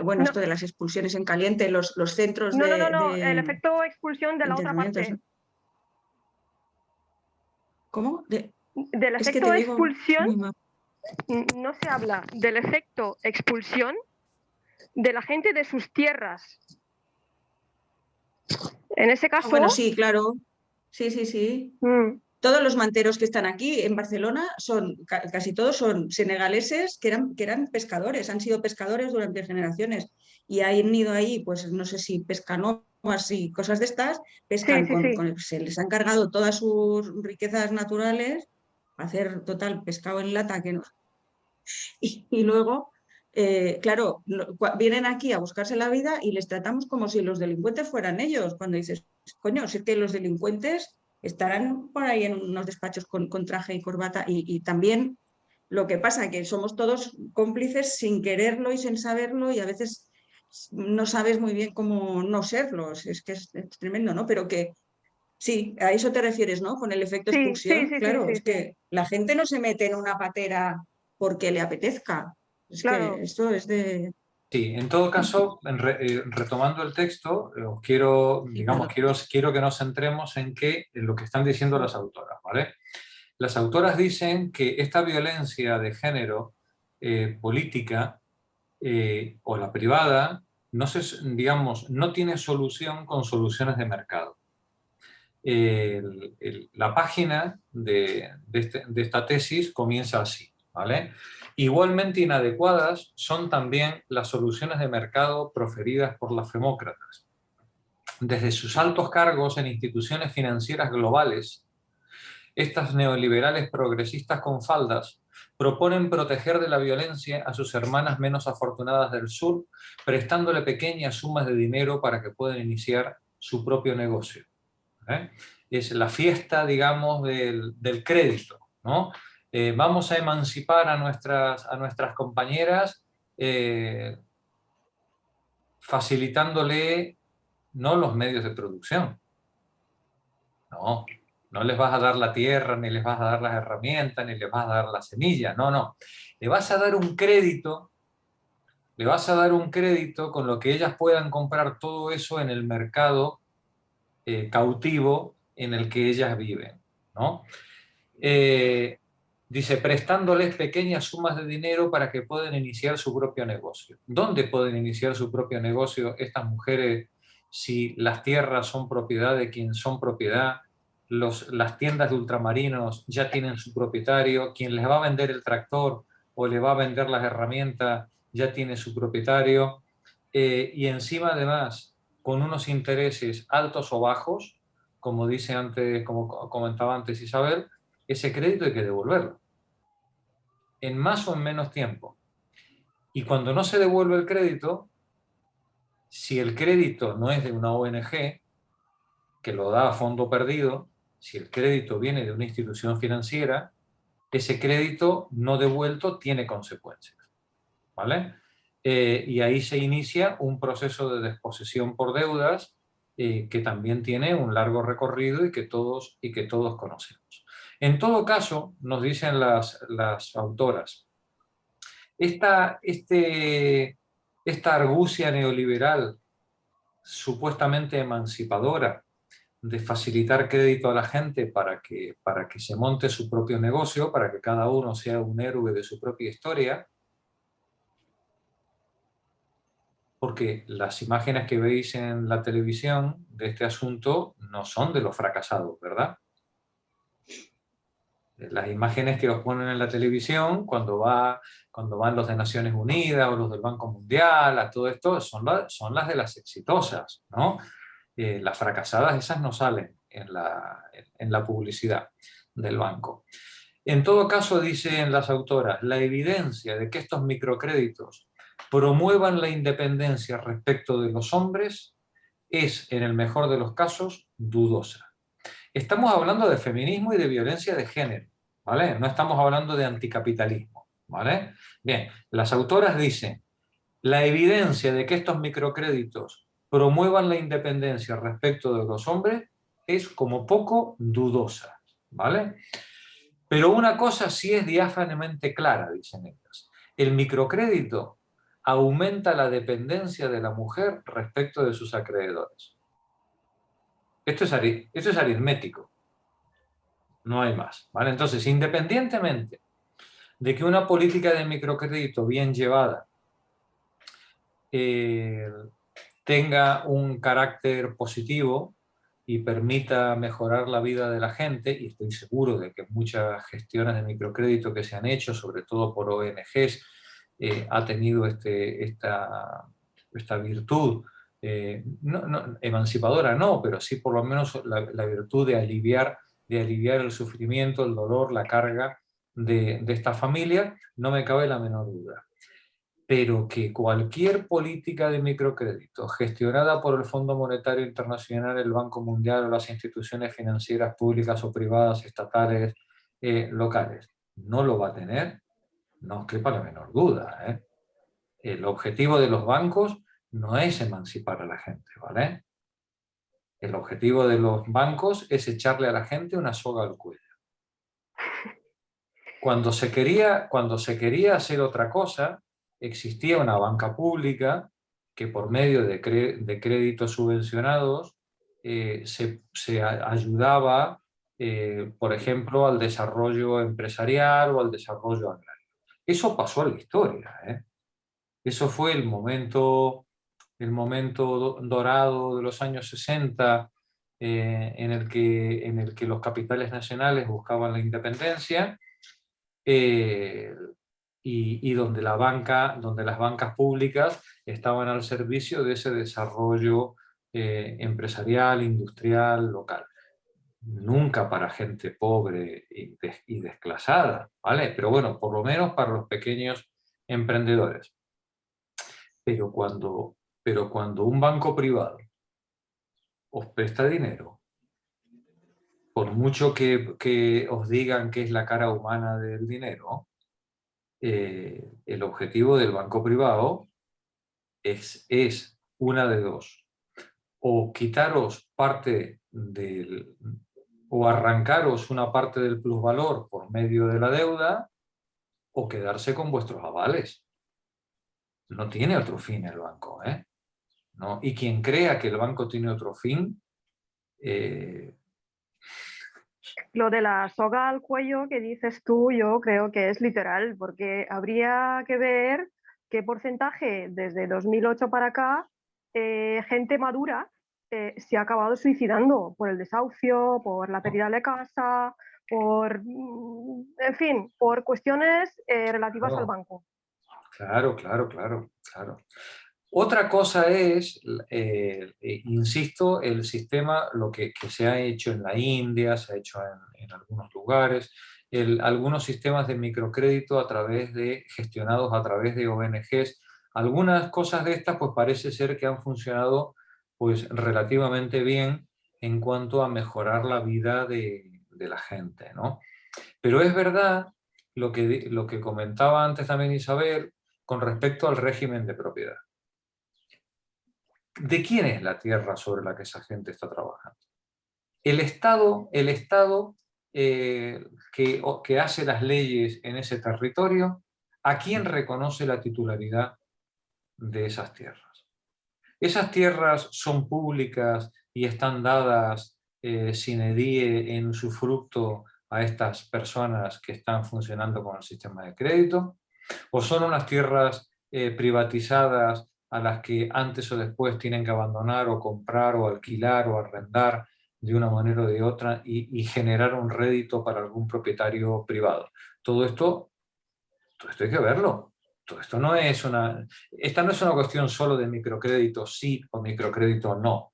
bueno, esto de las expulsiones en caliente, los centros no, el efecto expulsión de la otra parte. ¿No? ¿Cómo? Del efecto de expulsión no se habla del efecto expulsión de la gente de sus tierras. En ese caso... Bueno, sí, claro. Sí. Todos los manteros que están aquí en Barcelona casi todos son senegaleses que eran pescadores, han sido pescadores durante generaciones y han ido ahí, pues no sé si pescanovas y cosas de estas, pescan se les han cargado todas sus riquezas naturales, hacer total pescado en lata que no. Y luego, claro, vienen aquí a buscarse la vida y les tratamos como si los delincuentes fueran ellos, cuando dices, coño, si es que los delincuentes estarán por ahí en unos despachos con traje y corbata y también lo que pasa que somos todos cómplices sin quererlo y sin saberlo y a veces no sabes muy bien cómo no serlos, es que es tremendo, ¿no? Pero que sí, a eso te refieres, ¿no? Con el efecto expulsión, claro, es que la gente no se mete en una patera porque le apetezca, es claro. Que esto es de... Sí, en todo caso, retomando el texto, quiero que nos centremos en lo que están diciendo las autoras, ¿vale? Las autoras dicen que esta violencia de género política o la privada no tiene solución con soluciones de mercado. La página de esta tesis comienza así, ¿vale? Igualmente inadecuadas son también las soluciones de mercado proferidas por las femócratas. Desde sus altos cargos en instituciones financieras globales, estas neoliberales progresistas con faldas proponen proteger de la violencia a sus hermanas menos afortunadas del sur, prestándole pequeñas sumas de dinero para que puedan iniciar su propio negocio. Es la fiesta, digamos, del crédito, ¿no? Vamos a emancipar a nuestras compañeras facilitándole no los medios de producción. No, no les vas a dar la tierra, ni les vas a dar las herramientas, ni les vas a dar la semilla. No, no. Le vas a dar un crédito, con lo que ellas puedan comprar todo eso en el mercado cautivo en el que ellas viven, ¿no? Dice, prestándoles pequeñas sumas de dinero para que puedan iniciar su propio negocio. ¿Dónde pueden iniciar su propio negocio estas mujeres si las tierras son propiedad de quien son propiedad? Las tiendas de ultramarinos ya tienen su propietario, quien les va a vender el tractor o le va a vender las herramientas ya tiene su propietario, y encima además con unos intereses altos o bajos, como dice antes, como comentaba antes Isabel, ese crédito hay que devolverlo en más o en menos tiempo. Y cuando no se devuelve el crédito, si el crédito no es de una ONG que lo da a fondo perdido, si el crédito viene de una institución financiera, ese crédito no devuelto tiene consecuencias, ¿vale? Y ahí se inicia un proceso de desposesión por deudas que también tiene un largo recorrido y que todos conocemos. En todo caso, nos dicen las autoras, esta argucia neoliberal supuestamente emancipadora de facilitar crédito a la gente para que se monte su propio negocio, para que cada uno sea un héroe de su propia historia, porque las imágenes que veis en la televisión de este asunto no son de los fracasados, ¿verdad? Las imágenes que os ponen en la televisión cuando van los de Naciones Unidas o los del Banco Mundial, a todo esto, son las de las exitosas, ¿no? Las fracasadas esas no salen en la publicidad del banco. En todo caso, dicen las autoras, la evidencia de que estos microcréditos promuevan la independencia respecto de los hombres es, en el mejor de los casos, dudosa. Estamos hablando de feminismo y de violencia de género, ¿vale? No estamos hablando de anticapitalismo, ¿vale? Bien, las autoras dicen, la evidencia de que estos microcréditos promuevan la independencia respecto de los hombres es como poco dudosa, ¿vale? Pero una cosa sí es diáfanamente clara, dicen ellas. El microcrédito aumenta la dependencia de la mujer respecto de sus acreedores. Esto es aritmético. No hay más, ¿vale? Entonces, independientemente de que una política de microcrédito bien llevada tenga un carácter positivo y permita mejorar la vida de la gente, y estoy seguro de que muchas gestiones de microcrédito que se han hecho, sobre todo por ONGs, ha tenido esta virtud, emancipadora no, pero sí por lo menos la virtud de aliviar el sufrimiento, el dolor, la carga de esta familia, no me cabe la menor duda. Pero que cualquier política de microcrédito gestionada por el Fondo Monetario Internacional, el Banco Mundial o las instituciones financieras públicas o privadas, estatales, locales, no lo va a tener, no os quepa la menor duda, ¿eh? El objetivo de los bancos no es emancipar a la gente, ¿vale? El objetivo de los bancos es echarle a la gente una soga al cuello. Cuando se quería hacer otra cosa, existía una banca pública que por medio de créditos subvencionados se ayudaba, por ejemplo, al desarrollo empresarial o al desarrollo agrario. Eso pasó a la historia, ¿eh? Eso fue el momento dorado de los años 60 en el que los capitales nacionales buscaban la independencia. Y donde las bancas públicas estaban al servicio de ese desarrollo empresarial, industrial, local. Nunca para gente pobre y desclasada, ¿vale? Pero bueno, por lo menos para los pequeños emprendedores. Pero cuando un banco privado os presta dinero por mucho que os digan que es la cara humana del dinero, el objetivo del banco privado es una de dos. O quitaros parte o arrancaros una parte del plusvalor por medio de la deuda, o quedarse con vuestros avales. No tiene otro fin el banco, ¿eh? ¿No? Y quien crea que el banco tiene otro fin... Lo de la soga al cuello que dices tú, yo creo que es literal, porque habría que ver qué porcentaje desde 2008 para acá, gente madura, se ha acabado suicidando por el desahucio, por la pérdida de casa, en fin, por cuestiones relativas al banco. Claro. Otra cosa es, insisto, el sistema, lo que se ha hecho en la India, se ha hecho en algunos lugares, algunos sistemas de microcrédito gestionados a través de ONGs. Algunas cosas de estas pues parece ser que han funcionado pues relativamente bien en cuanto a mejorar la vida de la gente, ¿no? Pero es verdad lo que comentaba antes también Isabel con respecto al régimen de propiedad. ¿De quién es la tierra sobre la que esa gente está trabajando? El Estado que hace las leyes en ese territorio, ¿a quién reconoce la titularidad de esas tierras? Esas tierras son públicas y están dadas sine die en su fruto a estas personas que están funcionando con el sistema de crédito, o son unas tierras privatizadas a las que antes o después tienen que abandonar o comprar o alquilar o arrendar de una manera o de otra y generar un rédito para algún propietario privado. Todo esto hay que verlo. Todo esto esta no es una cuestión solo de microcrédito sí o microcrédito no,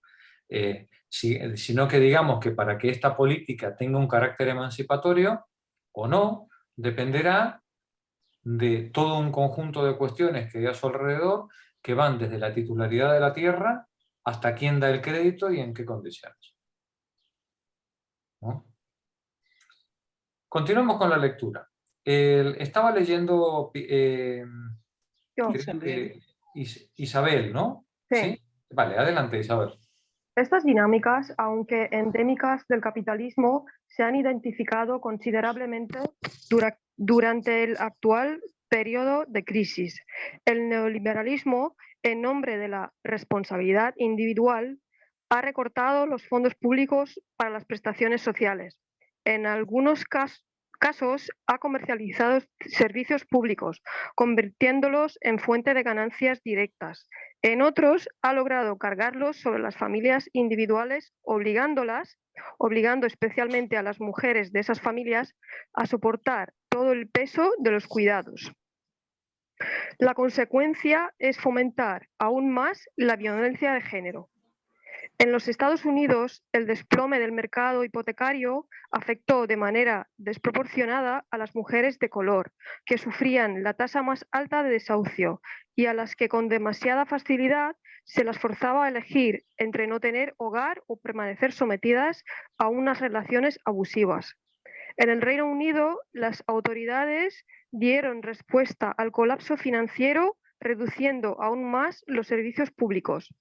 sino que digamos que para que esta política tenga un carácter emancipatorio o no, dependerá de todo un conjunto de cuestiones que hay a su alrededor, que van desde la titularidad de la tierra hasta quién da el crédito y en qué condiciones. ¿No? Continuamos con la lectura. Estaba leyendo Isabel, ¿no? Sí. Vale, adelante Isabel. Estas dinámicas, aunque endémicas del capitalismo, se han identificado considerablemente durante el actual periodo de crisis. El neoliberalismo, en nombre de la responsabilidad individual, ha recortado los fondos públicos para las prestaciones sociales. En algunos casos ha comercializado servicios públicos, convirtiéndolos en fuente de ganancias directas. En otros, ha logrado cargarlos sobre las familias individuales, obligando especialmente a las mujeres de esas familias a soportar todo el peso de los cuidados. La consecuencia es fomentar aún más la violencia de género. En los Estados Unidos, el desplome del mercado hipotecario afectó de manera desproporcionada a las mujeres de color, que sufrían la tasa más alta de desahucio y a las que con demasiada facilidad se las forzaba a elegir entre no tener hogar o permanecer sometidas a unas relaciones abusivas. En el Reino Unido, las autoridades dieron respuesta al colapso financiero, reduciendo aún más los servicios públicos.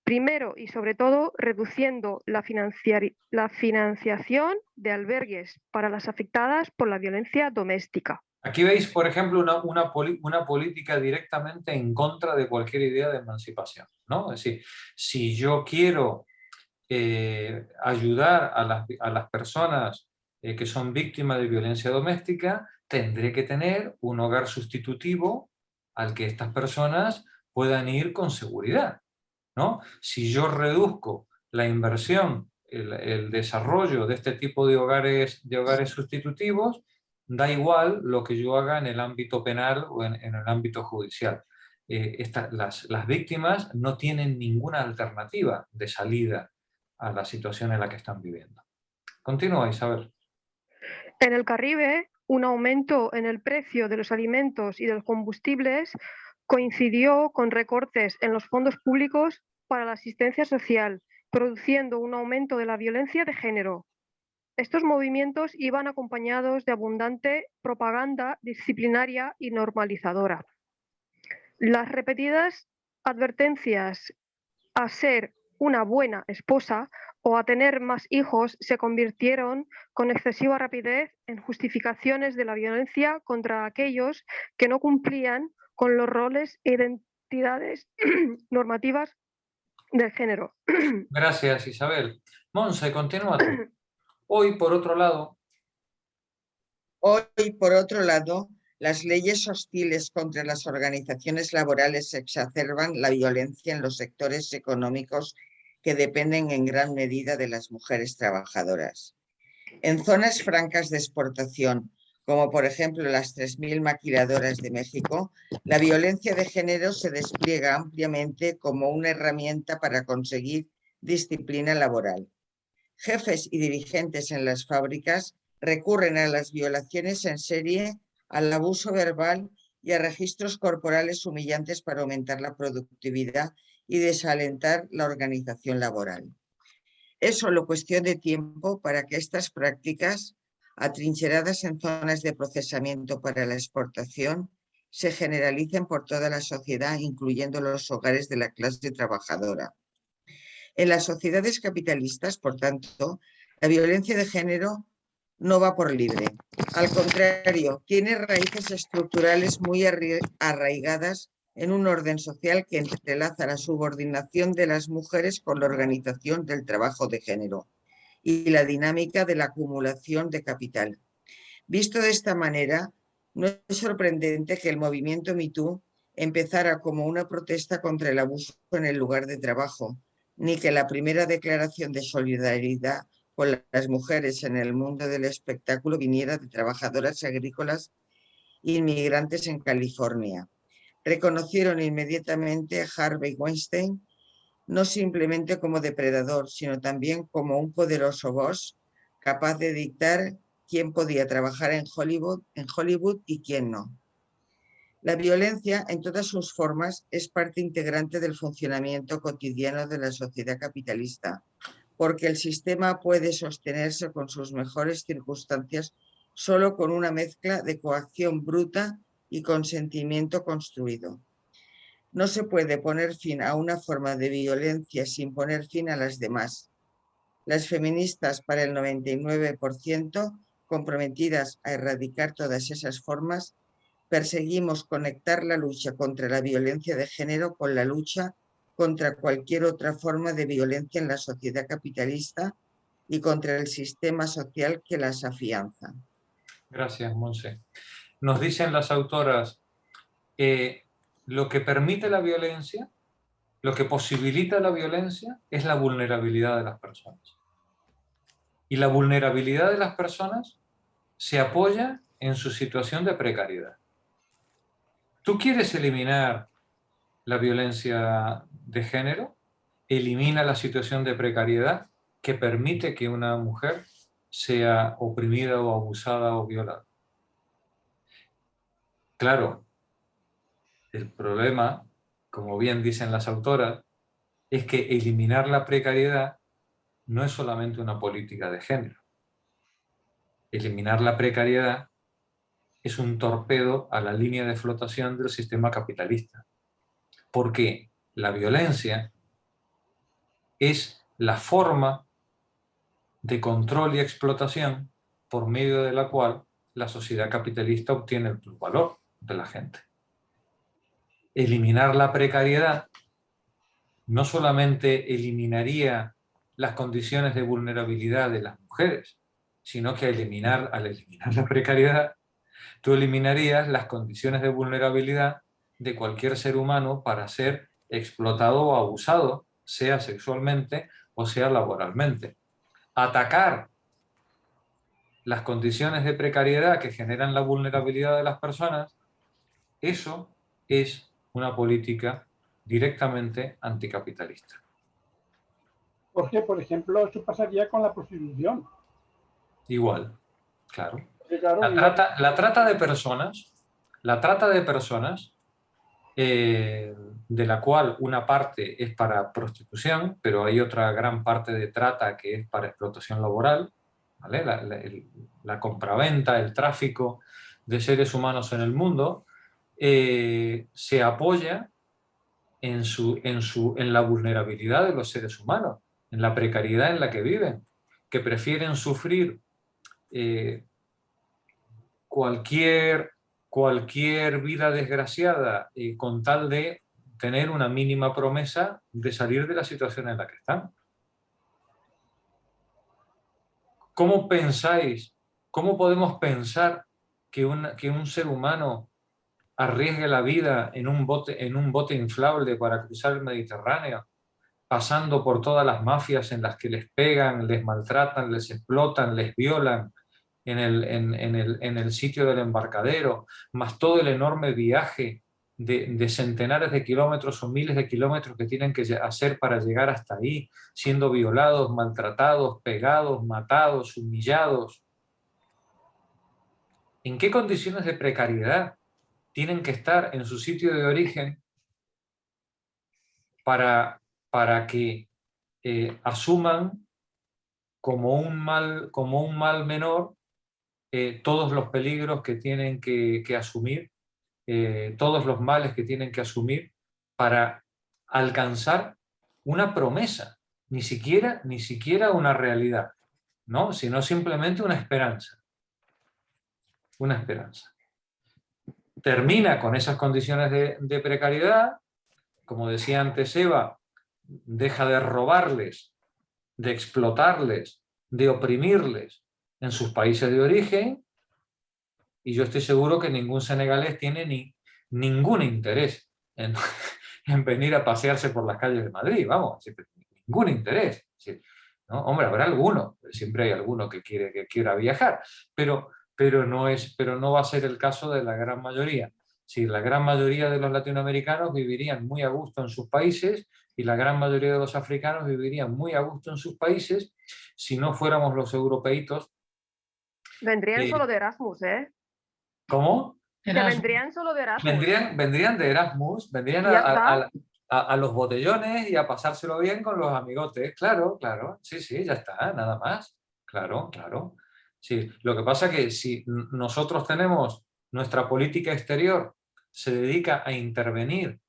Primero y sobre todo, reduciendo la financiación de albergues para las afectadas por la violencia doméstica. Aquí veis, por ejemplo, una política directamente en contra de cualquier idea de emancipación, ¿no? Es decir, si yo quiero ayudar a las personas que son víctimas de violencia doméstica, tendré que tener un hogar sustitutivo al que estas personas puedan ir con seguridad, ¿no? Si yo reduzco la inversión, el desarrollo de este tipo de hogares sustitutivos, da igual lo que yo haga en el ámbito penal o en el ámbito judicial. Las víctimas no tienen ninguna alternativa de salida a la situación en la que están viviendo. Continúa, Isabel. En el Caribe, un aumento en el precio de los alimentos y de los combustibles coincidió con recortes en los fondos públicos para la asistencia social, produciendo un aumento de la violencia de género. estos movimientos iban acompañados de abundante propaganda disciplinaria y normalizadora. Las repetidas advertencias a ser una buena esposa o a tener más hijos se convirtieron con excesiva rapidez en justificaciones de la violencia contra aquellos que no cumplían con los roles e identidades normativas del género. Gracias, Isabel. Monse, continúa tú. Hoy, por otro lado, las leyes hostiles contra las organizaciones laborales exacerban la violencia en los sectores económicos que dependen en gran medida de las mujeres trabajadoras. En zonas francas de exportación, como por ejemplo las 3.000 maquiladoras de México, la violencia de género se despliega ampliamente como una herramienta para conseguir disciplina laboral. Jefes y dirigentes en las fábricas recurren a las violaciones en serie, al abuso verbal y a registros corporales humillantes para aumentar la productividad y desalentar la organización laboral. Es solo cuestión de tiempo para que estas prácticas, atrincheradas en zonas de procesamiento para la exportación, se generalicen por toda la sociedad, incluyendo los hogares de la clase trabajadora. En las sociedades capitalistas, por tanto, la violencia de género no va por libre. Al contrario, tiene raíces estructurales muy arraigadas en un orden social que entrelaza la subordinación de las mujeres con la organización del trabajo de género y la dinámica de la acumulación de capital. Visto de esta manera, no es sorprendente que el movimiento MeToo empezara como una protesta contra el abuso en el lugar de trabajo, ni que la primera declaración de solidaridad con las mujeres en el mundo del espectáculo viniera de trabajadoras agrícolas inmigrantes en California. Reconocieron inmediatamente a Harvey Weinstein no simplemente como depredador, sino también como un poderoso boss capaz de dictar quién podía trabajar en Hollywood y quién no. La violencia, en todas sus formas, es parte integrante del funcionamiento cotidiano de la sociedad capitalista, porque el sistema puede sostenerse con sus mejores circunstancias solo con una mezcla de coacción bruta y consentimiento construido. No se puede poner fin a una forma de violencia sin poner fin a las demás. Las feministas, para el 99%, comprometidas a erradicar todas esas formas, perseguimos conectar la lucha contra la violencia de género con la lucha contra cualquier otra forma de violencia en la sociedad capitalista y contra el sistema social que las afianza. Gracias, Monse. Nos dicen las autoras, lo que permite la violencia, lo que posibilita la violencia es la vulnerabilidad de las personas. Y la vulnerabilidad de las personas se apoya en su situación de precariedad. ¿Tú quieres eliminar la violencia de género? Elimina la situación de precariedad que permite que una mujer sea oprimida o abusada o violada. Claro, el problema, como bien dicen las autoras, es que eliminar la precariedad no es solamente una política de género. Eliminar la precariedad es un torpedo a la línea de flotación del sistema capitalista. Porque la violencia es la forma de control y explotación por medio de la cual la sociedad capitalista obtiene el plusvalor de la gente. Eliminar la precariedad no solamente eliminaría las condiciones de vulnerabilidad de las mujeres, sino que al eliminar la precariedad, tú eliminarías las condiciones de vulnerabilidad de cualquier ser humano para ser explotado o abusado, sea sexualmente o sea laboralmente. Atacar las condiciones de precariedad que generan la vulnerabilidad de las personas, eso es una política directamente anticapitalista. Porque, por ejemplo, eso pasaría con la prostitución. Igual, claro. Claro, La trata de personas, de la cual una parte es para prostitución, pero hay otra gran parte de trata que es para explotación laboral, ¿vale? La compraventa, el tráfico de seres humanos en el mundo, se apoya en la vulnerabilidad de los seres humanos, en la precariedad en la que viven, que prefieren sufrir cualquier vida desgraciada con tal de tener una mínima promesa de salir de la situación en la que están. ¿Cómo pensáis, cómo podemos pensar que un ser humano arriesgue la vida en un bote inflable para cruzar el Mediterráneo, pasando por todas las mafias en las que les pegan, les maltratan, les explotan, les violan en el sitio del embarcadero, más todo el enorme viaje de centenares de kilómetros o miles de kilómetros que tienen que hacer para llegar hasta ahí, siendo violados, maltratados, pegados, matados, humillados? ¿En qué condiciones de precariedad tienen que estar en su sitio de origen para que asuman como un mal menor todos los peligros que tienen que asumir, todos los males que tienen que asumir para alcanzar una promesa, ni siquiera una realidad, ¿no? Sino simplemente una esperanza. Una esperanza. Termina con esas condiciones de precariedad, como decía antes Eva, deja de robarles, de explotarles, de oprimirles en sus países de origen, y yo estoy seguro que ningún senegalés tiene ningún interés en venir a pasearse por las calles de Madrid, vamos, ningún interés. ¿No? Hombre, habrá alguno, siempre hay alguno que quiera viajar, pero no va a ser el caso de la gran mayoría. Sí, la gran mayoría de los latinoamericanos vivirían muy a gusto en sus países y la gran mayoría de los africanos vivirían muy a gusto en sus países si no fuéramos los europeitos. Vendrían solo de Erasmus, ¿eh? ¿Cómo? Que vendrían solo de Erasmus. Vendrían de Erasmus, vendrían a los botellones y a pasárselo bien con los amigotes. Claro, sí, ya está, nada más. Claro. Sí, lo que pasa es que si nosotros tenemos nuestra política exterior se dedica a intervenir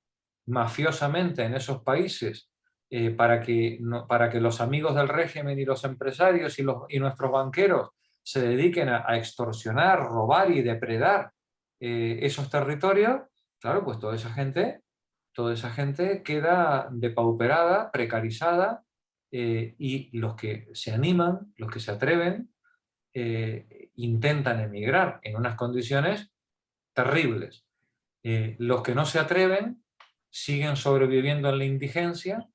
mafiosamente en esos países para que los amigos del régimen y los empresarios y nuestros banqueros se dediquen a extorsionar, robar y depredar esos territorios, claro, pues toda esa gente queda depauperada, precarizada, y los que se animan, los que se atreven, intentan emigrar en unas condiciones terribles. Los que no se atreven siguen sobreviviendo en la indigencia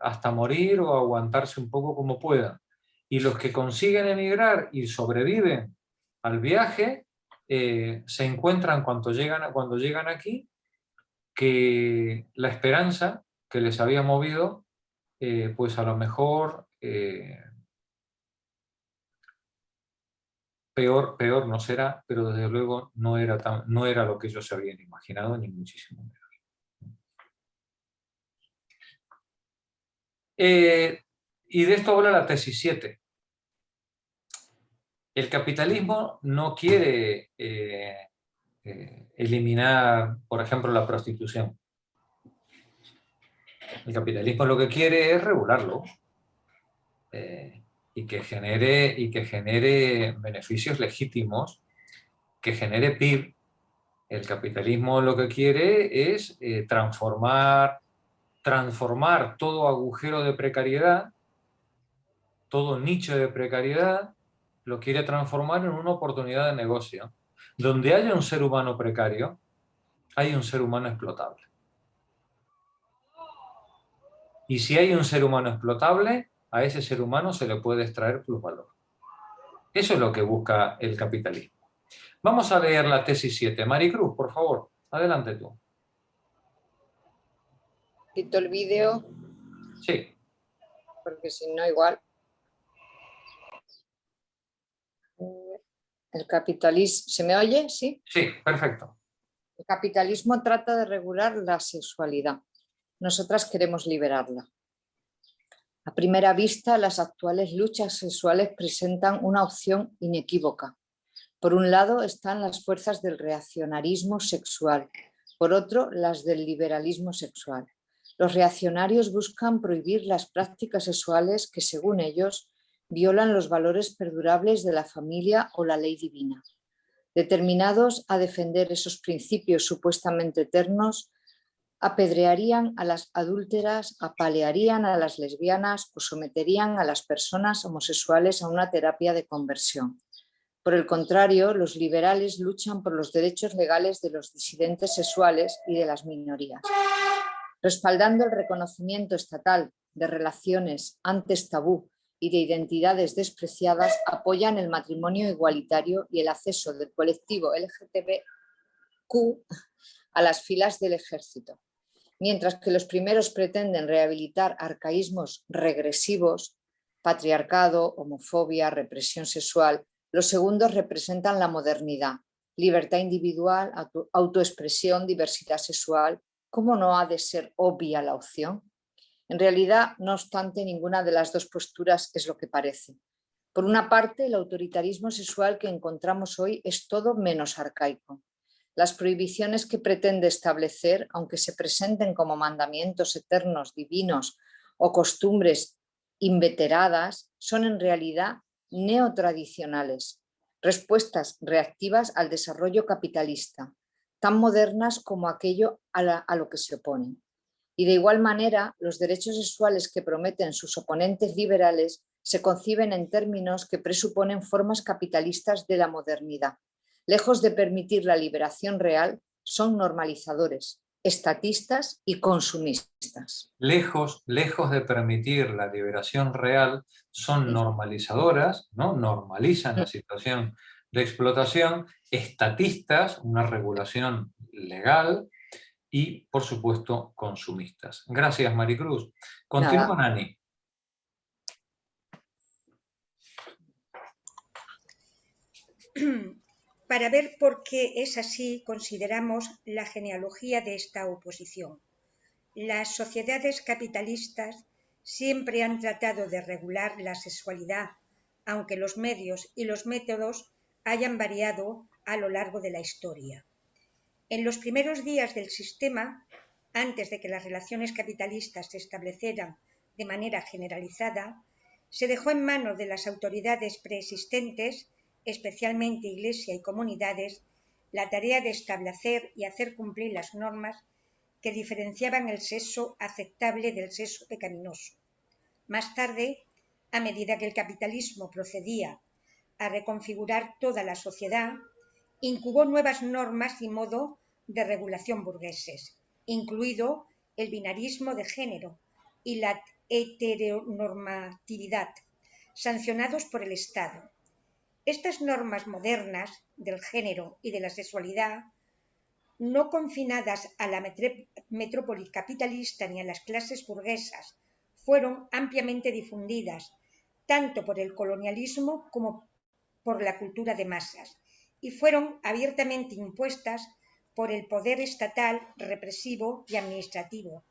hasta morir o aguantarse un poco como puedan. Y los que consiguen emigrar y sobreviven al viaje se encuentran cuando llegan aquí que la esperanza que les había movido pues a lo mejor peor no será, pero desde luego no era lo que ellos se habían imaginado, ni muchísimo menos. Y de esto habla la tesis 7. El capitalismo no quiere eliminar, por ejemplo, la prostitución. El capitalismo lo que quiere es regularlo y que genere beneficios legítimos, que genere PIB. El capitalismo lo que quiere es transformar todo agujero de precariedad, todo nicho de precariedad, lo quiere transformar en una oportunidad de negocio. Donde haya un ser humano precario, hay un ser humano explotable. Y si hay un ser humano explotable, a ese ser humano se le puede extraer plusvalor. Eso es lo que busca el capitalismo. Vamos a leer la tesis 7. Maricruz, por favor, adelante tú. Quito el vídeo. Sí. Porque si no, igual. El capitalismo. ¿Se me oye? Sí. Sí, perfecto. El capitalismo trata de regular la sexualidad. Nosotras queremos liberarla. A primera vista, las actuales luchas sexuales presentan una opción inequívoca. Por un lado están las fuerzas del reaccionarismo sexual, por otro las del liberalismo sexual. Los reaccionarios buscan prohibir las prácticas sexuales que, según ellos, violan los valores perdurables de la familia o la ley divina. Determinados a defender esos principios supuestamente eternos, apedrearían a las adúlteras, apalearían a las lesbianas o someterían a las personas homosexuales a una terapia de conversión. Por el contrario, los liberales luchan por los derechos legales de los disidentes sexuales y de las minorías. Respaldando el reconocimiento estatal de relaciones antes tabú y de identidades despreciadas, apoyan el matrimonio igualitario y el acceso del colectivo LGTBQ a las filas del ejército. Mientras que los primeros pretenden rehabilitar arcaísmos regresivos, patriarcado, homofobia, represión sexual, los segundos representan la modernidad, libertad individual, autoexpresión, diversidad sexual. ¿Cómo no ha de ser obvia la opción? En realidad, no obstante, ninguna de las dos posturas es lo que parece. Por una parte, el autoritarismo sexual que encontramos hoy es todo menos arcaico. Las prohibiciones que pretende establecer, aunque se presenten como mandamientos eternos, divinos o costumbres inveteradas, son en realidad neotradicionales, respuestas reactivas al desarrollo capitalista, tan modernas como aquello a lo que se oponen. Y de igual manera, los derechos sexuales que prometen sus oponentes liberales se conciben en términos que presuponen formas capitalistas de la modernidad. Lejos de permitir la liberación real, son normalizadores, estatistas y consumistas. Lejos de permitir la liberación real, son normalizadoras, ¿no? Normalizan la situación de explotación, estatistas, una regulación legal y, por supuesto, consumistas. Gracias, Maricruz. Continúa, Nani. Para ver por qué es así, consideramos la genealogía de esta oposición. Las sociedades capitalistas siempre han tratado de regular la sexualidad, aunque los medios y los métodos hayan variado a lo largo de la historia. En los primeros días del sistema, antes de que las relaciones capitalistas se establecieran de manera generalizada, se dejó en manos de las autoridades preexistentes, especialmente Iglesia y comunidades, la tarea de establecer y hacer cumplir las normas que diferenciaban el sexo aceptable del sexo pecaminoso. Más tarde, a medida que el capitalismo procedía a reconfigurar toda la sociedad, incubó nuevas normas y modo de regulación burgueses, incluido el binarismo de género y la heteronormatividad, sancionados por el Estado. Estas normas modernas del género y de la sexualidad, no confinadas a la metrópoli capitalista ni a las clases burguesas, fueron ampliamente difundidas, tanto por el colonialismo como por la cultura de masas, y fueron abiertamente impuestas por el poder estatal, represivo y administrativo,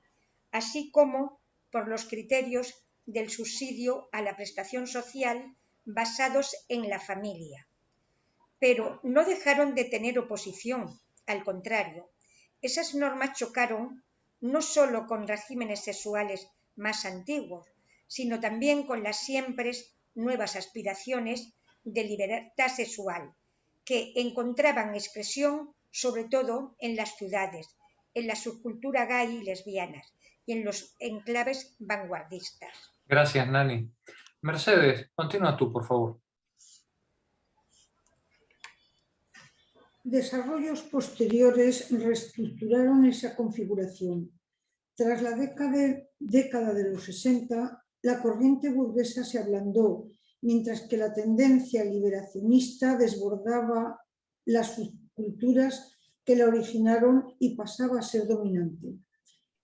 así como por los criterios del subsidio a la prestación social basados en la familia. Pero no dejaron de tener oposición, al contrario, esas normas chocaron no solo con regímenes sexuales más antiguos, sino también con las siempre nuevas aspiraciones de libertad sexual, que encontraban expresión sobre todo en las ciudades, en la subcultura gay y lesbianas y en los enclaves vanguardistas. Gracias, Nani. Mercedes, continúa tú, por favor. Desarrollos posteriores reestructuraron esa configuración. Tras la década de los 60, la corriente burguesa se ablandó, mientras que la tendencia liberacionista desbordaba las subculturas que la originaron y pasaba a ser dominante.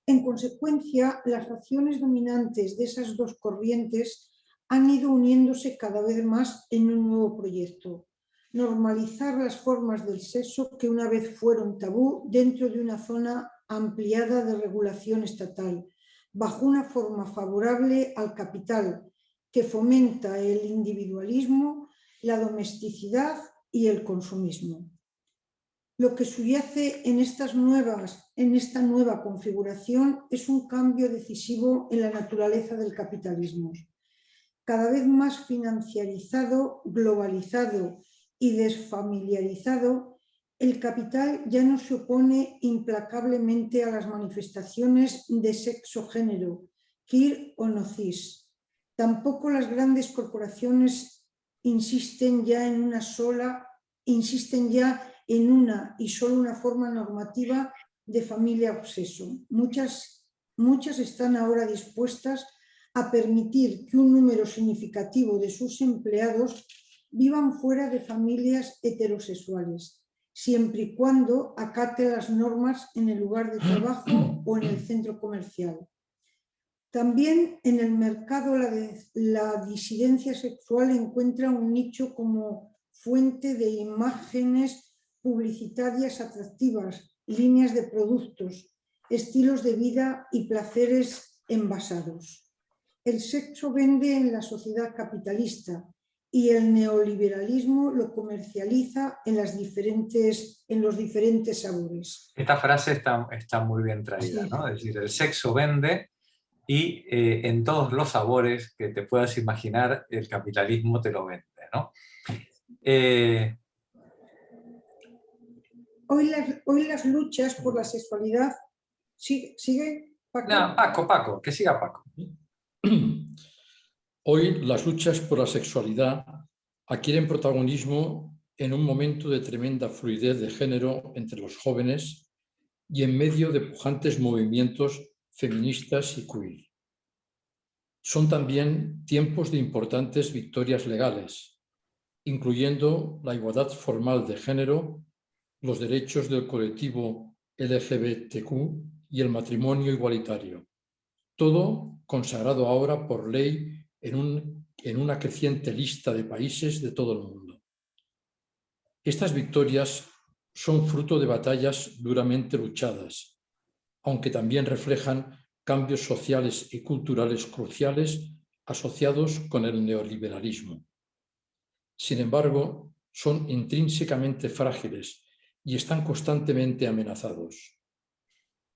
En consecuencia, las facciones dominantes de esas dos corrientes han ido uniéndose cada vez más en un nuevo proyecto: normalizar las formas del sexo que una vez fueron tabú dentro de una zona ampliada de regulación estatal, bajo una forma favorable al capital que fomenta el individualismo, la domesticidad y el consumismo. Lo que subyace en esta nueva configuración es un cambio decisivo en la naturaleza del capitalismo. Cada vez más financiarizado, globalizado y desfamiliarizado, el capital ya no se opone implacablemente a las manifestaciones de sexo-género, queer o no cis. Tampoco las grandes corporaciones insisten ya en una y solo una forma normativa de familia o sexo. Muchas están ahora dispuestas a permitir que un número significativo de sus empleados vivan fuera de familias heterosexuales, siempre y cuando acate las normas en el lugar de trabajo o en el centro comercial. También en el mercado la disidencia sexual encuentra un nicho como fuente de imágenes publicitarias atractivas, líneas de productos, estilos de vida y placeres envasados. El sexo vende en la sociedad capitalista y el neoliberalismo lo comercializa en los diferentes sabores. Esta frase está muy bien traída, Sí. ¿no? Es decir, el sexo vende y en todos los sabores que te puedas imaginar, el capitalismo te lo vende, ¿no? Hoy las luchas por la sexualidad... ¿Sigue, Paco? No, Paco, que siga Paco. Hoy las luchas por la sexualidad adquieren protagonismo en un momento de tremenda fluidez de género entre los jóvenes y en medio de pujantes movimientos feministas y queer. Son también tiempos de importantes victorias legales, incluyendo la igualdad formal de género, los derechos del colectivo LGBTQ y el matrimonio igualitario, todo consagrado ahora por ley en una creciente lista de países de todo el mundo. Estas victorias son fruto de batallas duramente luchadas, aunque también reflejan cambios sociales y culturales cruciales asociados con el neoliberalismo. Sin embargo, son intrínsecamente frágiles y están constantemente amenazados.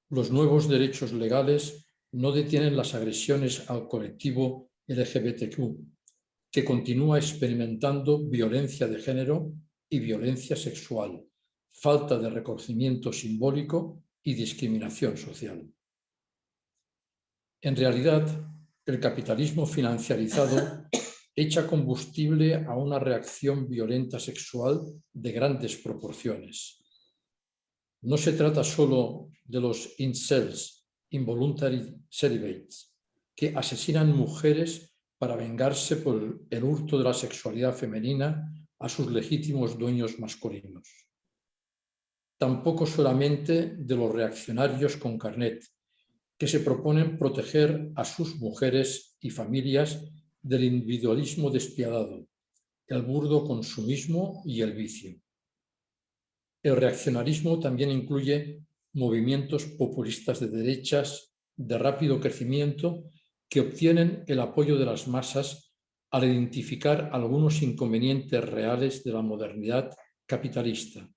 Los nuevos derechos legales no detienen las agresiones al colectivo LGBTQ, que continúa experimentando violencia de género y violencia sexual, falta de reconocimiento simbólico y discriminación social. En realidad, el capitalismo financiarizado echa combustible a una reacción violenta sexual de grandes proporciones. No se trata solo de los incels, involuntary celibates, que asesinan mujeres para vengarse por el hurto de la sexualidad femenina a sus legítimos dueños masculinos. Tampoco solamente de los reaccionarios con carnet, que se proponen proteger a sus mujeres y familias del individualismo despiadado, el burdo consumismo y el vicio. El reaccionarismo también incluye movimientos populistas de derechas de rápido crecimiento que obtienen el apoyo de las masas al identificar algunos inconvenientes reales de la modernidad capitalista,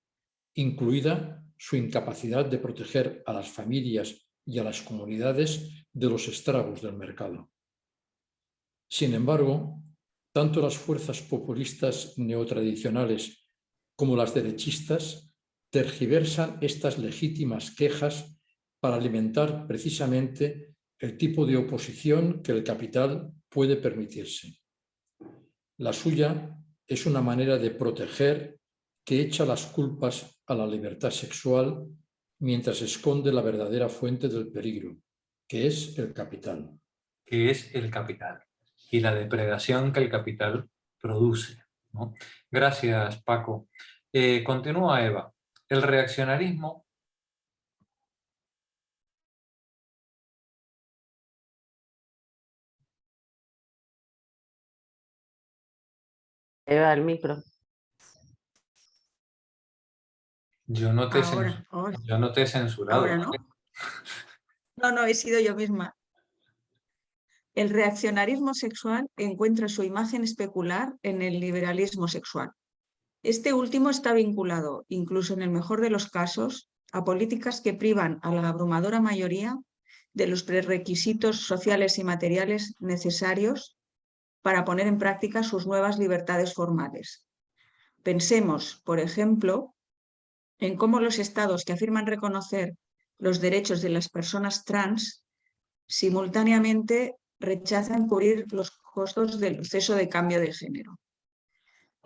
incluida su incapacidad de proteger a las familias y a las comunidades de los estragos del mercado. Sin embargo, tanto las fuerzas populistas neotradicionales como las derechistas tergiversan estas legítimas quejas para alimentar precisamente el tipo de oposición que el capital puede permitirse. La suya es una manera de proteger que echa las culpas a la libertad sexual mientras esconde la verdadera fuente del peligro, que es el capital. Que es el capital y la depredación que el capital produce, ¿no? Gracias, Paco. Continúa Eva. El reaccionarismo Eva, el micro. Yo no te he censurado. Ahora no. No, he sido yo misma. El reaccionarismo sexual encuentra su imagen especular en el liberalismo sexual. Este último está vinculado, incluso en el mejor de los casos, a políticas que privan a la abrumadora mayoría de los prerequisitos sociales y materiales necesarios para poner en práctica sus nuevas libertades formales. Pensemos, por ejemplo, en cómo los estados que afirman reconocer los derechos de las personas trans simultáneamente rechazan cubrir los costos del proceso de cambio de género.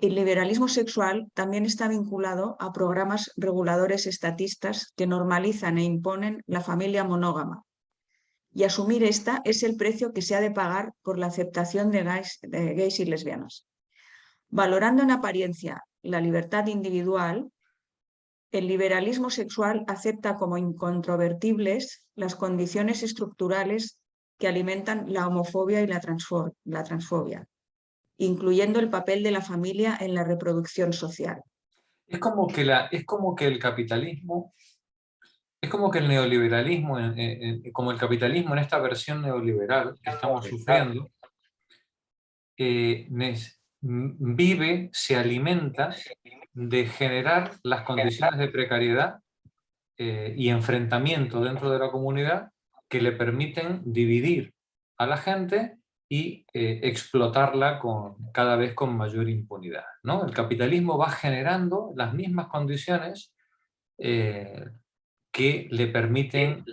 El liberalismo sexual también está vinculado a programas reguladores estatistas que normalizan e imponen la familia monógama. Y asumir esta es el precio que se ha de pagar por la aceptación de gays y lesbianas. Valorando en apariencia la libertad individual, el liberalismo sexual acepta como incontrovertibles las condiciones estructurales que alimentan la homofobia y la transfobia, incluyendo el papel de la familia en la reproducción social. Es como que el capitalismo, es como que el neoliberalismo, como el capitalismo en esta versión neoliberal que estamos sufriendo, vive, se alimenta de generar las condiciones de precariedad y enfrentamiento dentro de la comunidad que le permiten dividir a la gente y explotarla cada vez con mayor impunidad, ¿no? El capitalismo va generando las mismas condiciones que le permiten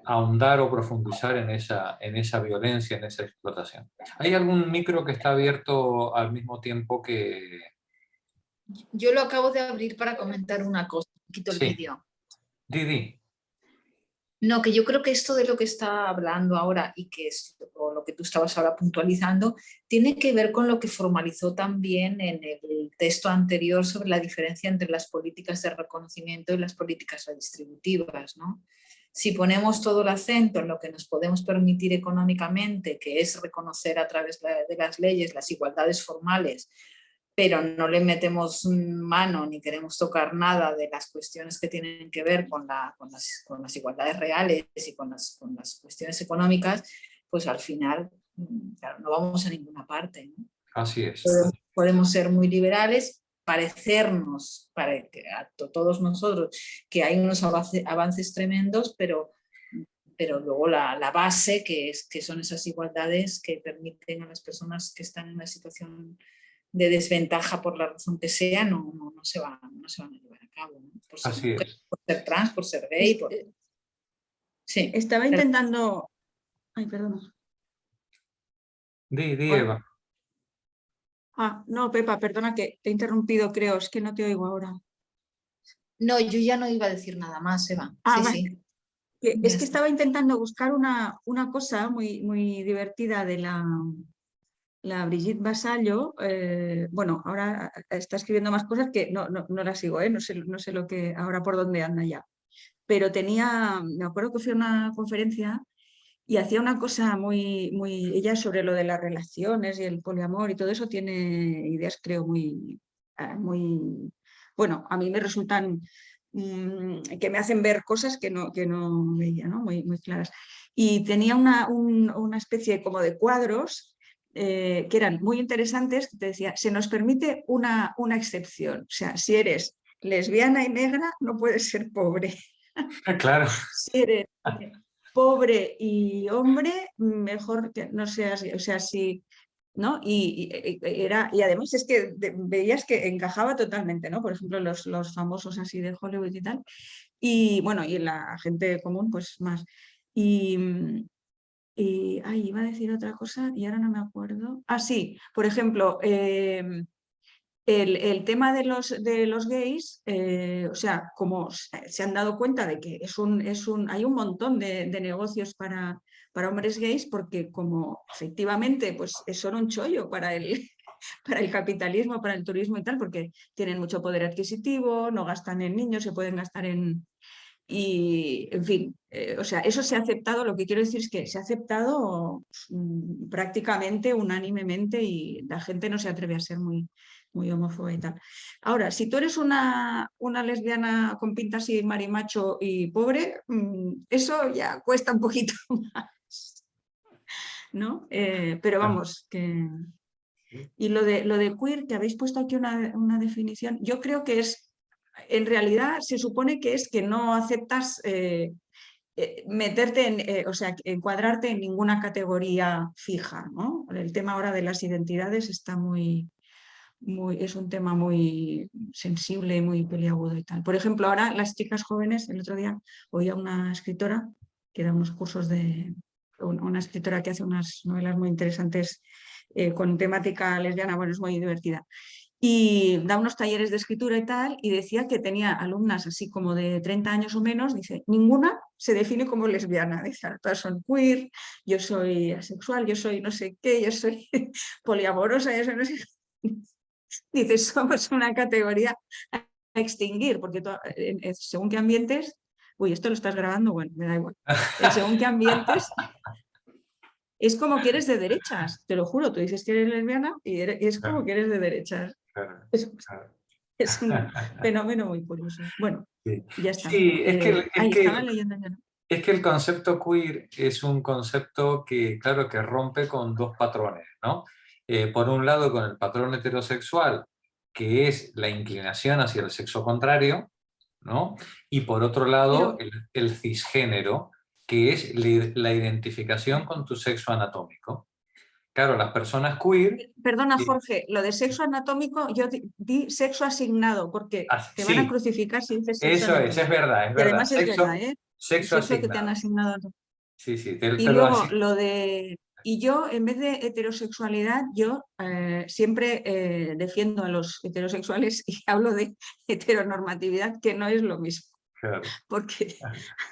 ahondar o profundizar en esa violencia, en esa explotación. ¿Hay algún micro que está abierto al mismo tiempo que...? Yo lo acabo de abrir para comentar una cosa, quito el vídeo. Didi. No, que yo creo que esto de lo que está hablando ahora y que es lo que tú estabas ahora puntualizando, tiene que ver con lo que formalizó también en el texto anterior sobre la diferencia entre las políticas de reconocimiento y las políticas redistributivas, ¿no? Si ponemos todo el acento en lo que nos podemos permitir económicamente, que es reconocer a través de las leyes las igualdades formales, pero no le metemos mano ni queremos tocar nada de las cuestiones que tienen que ver con las igualdades reales y con las cuestiones económicas, pues al final, claro, no vamos a ninguna parte, ¿no? Así es. Podemos ser muy liberales, parecernos a todos nosotros que hay unos avances tremendos, pero luego la base que son esas igualdades que permiten a las personas que están en una situación de desventaja por la razón que sea, no se van a llevar a cabo, ¿no? Por ser Así mujer, es. por ser trans, por ser gay. Sí. Estaba intentando... Ay, perdón. Di, Eva. No, Pepa, perdona que te he interrumpido, creo, es que no te oigo ahora. No, yo ya no iba a decir nada más, Eva. Sí. Es que estaba intentando buscar una cosa muy, muy divertida de la Brigitte Vasallo. Bueno, ahora está escribiendo más cosas que no la sigo, no sé lo que ahora por dónde anda ya. Pero me acuerdo que fui a una conferencia y hacía una cosa muy, ella sobre lo de las relaciones y el poliamor y todo eso tiene ideas, creo, muy, bueno, a mí me resultan, que me hacen ver cosas que no veía, ¿no? Muy, muy claras. Y tenía una especie como de cuadros que eran muy interesantes, que te decía, se nos permite una excepción, o sea, si eres lesbiana y negra no puedes ser pobre. Claro. Si eres pobre y hombre, mejor que no seas, o sea, sí, ¿no? Y además es que veías que encajaba totalmente, ¿no? Por ejemplo, los famosos así de Hollywood y tal, y bueno, y la gente común, pues más. Iba a decir otra cosa y ahora no me acuerdo. Sí, por ejemplo, el tema de los gays, o sea, como se han dado cuenta de que hay un montón de negocios para hombres gays, porque como efectivamente pues son un chollo para el capitalismo, para el turismo y tal, porque tienen mucho poder adquisitivo, no gastan en niños, se pueden gastar en... Y, en fin, o sea, eso se ha aceptado, lo que quiero decir es que se ha aceptado prácticamente unánimemente y la gente no se atreve a ser muy homófoba y tal. Ahora, si tú eres una lesbiana con pintas y marimacho y pobre, eso ya cuesta un poquito más. ¿no? Pero vamos, que... Y lo de queer, que habéis puesto aquí una definición, yo creo que es, en realidad se supone que es que no aceptas meterte o sea, encuadrarte en ninguna categoría fija, ¿no? El tema ahora de las identidades está es un tema muy sensible, muy peliagudo y tal. Por ejemplo, ahora las chicas jóvenes, el otro día oía una escritora que da unos cursos una escritora que hace unas novelas muy interesantes con temática lesbiana, bueno, es muy divertida. Y da unos talleres de escritura y tal, y decía que tenía alumnas así como de 30 años o menos, dice, ninguna se define como lesbiana, dice, todas son queer, yo soy asexual, yo soy no sé qué, yo soy poliamorosa, yo soy no sé qué. Dice, somos una categoría a extinguir, porque según qué ambientes, uy, esto lo estás grabando, bueno, me da igual, según qué ambientes, es como que eres de derechas, te lo juro, tú dices que eres lesbiana y es como que eres de derechas. Es un fenómeno muy curioso. Bueno, sí. Ya está. Sí, Estaba leyendo ya. Es que el concepto queer es un concepto que, claro, que rompe con dos patrones, ¿no? Por un lado, con el patrón heterosexual, que es la inclinación hacia el sexo contrario, ¿no? Y por otro lado, el cisgénero, que es la identificación con tu sexo anatómico. Claro, las personas queer... Perdona, Jorge, lo de sexo anatómico, yo di sexo asignado, porque te van a crucificar si dices sexo eso anatómico. es verdad, es Y verdad. además es verdad, ¿eh? Sexo El sexo que te han asignado. asignado. Sí, Y luego lo de... Y yo, en vez de heterosexualidad, yo siempre defiendo a los heterosexuales y hablo de heteronormatividad, que no es lo mismo. Claro. Porque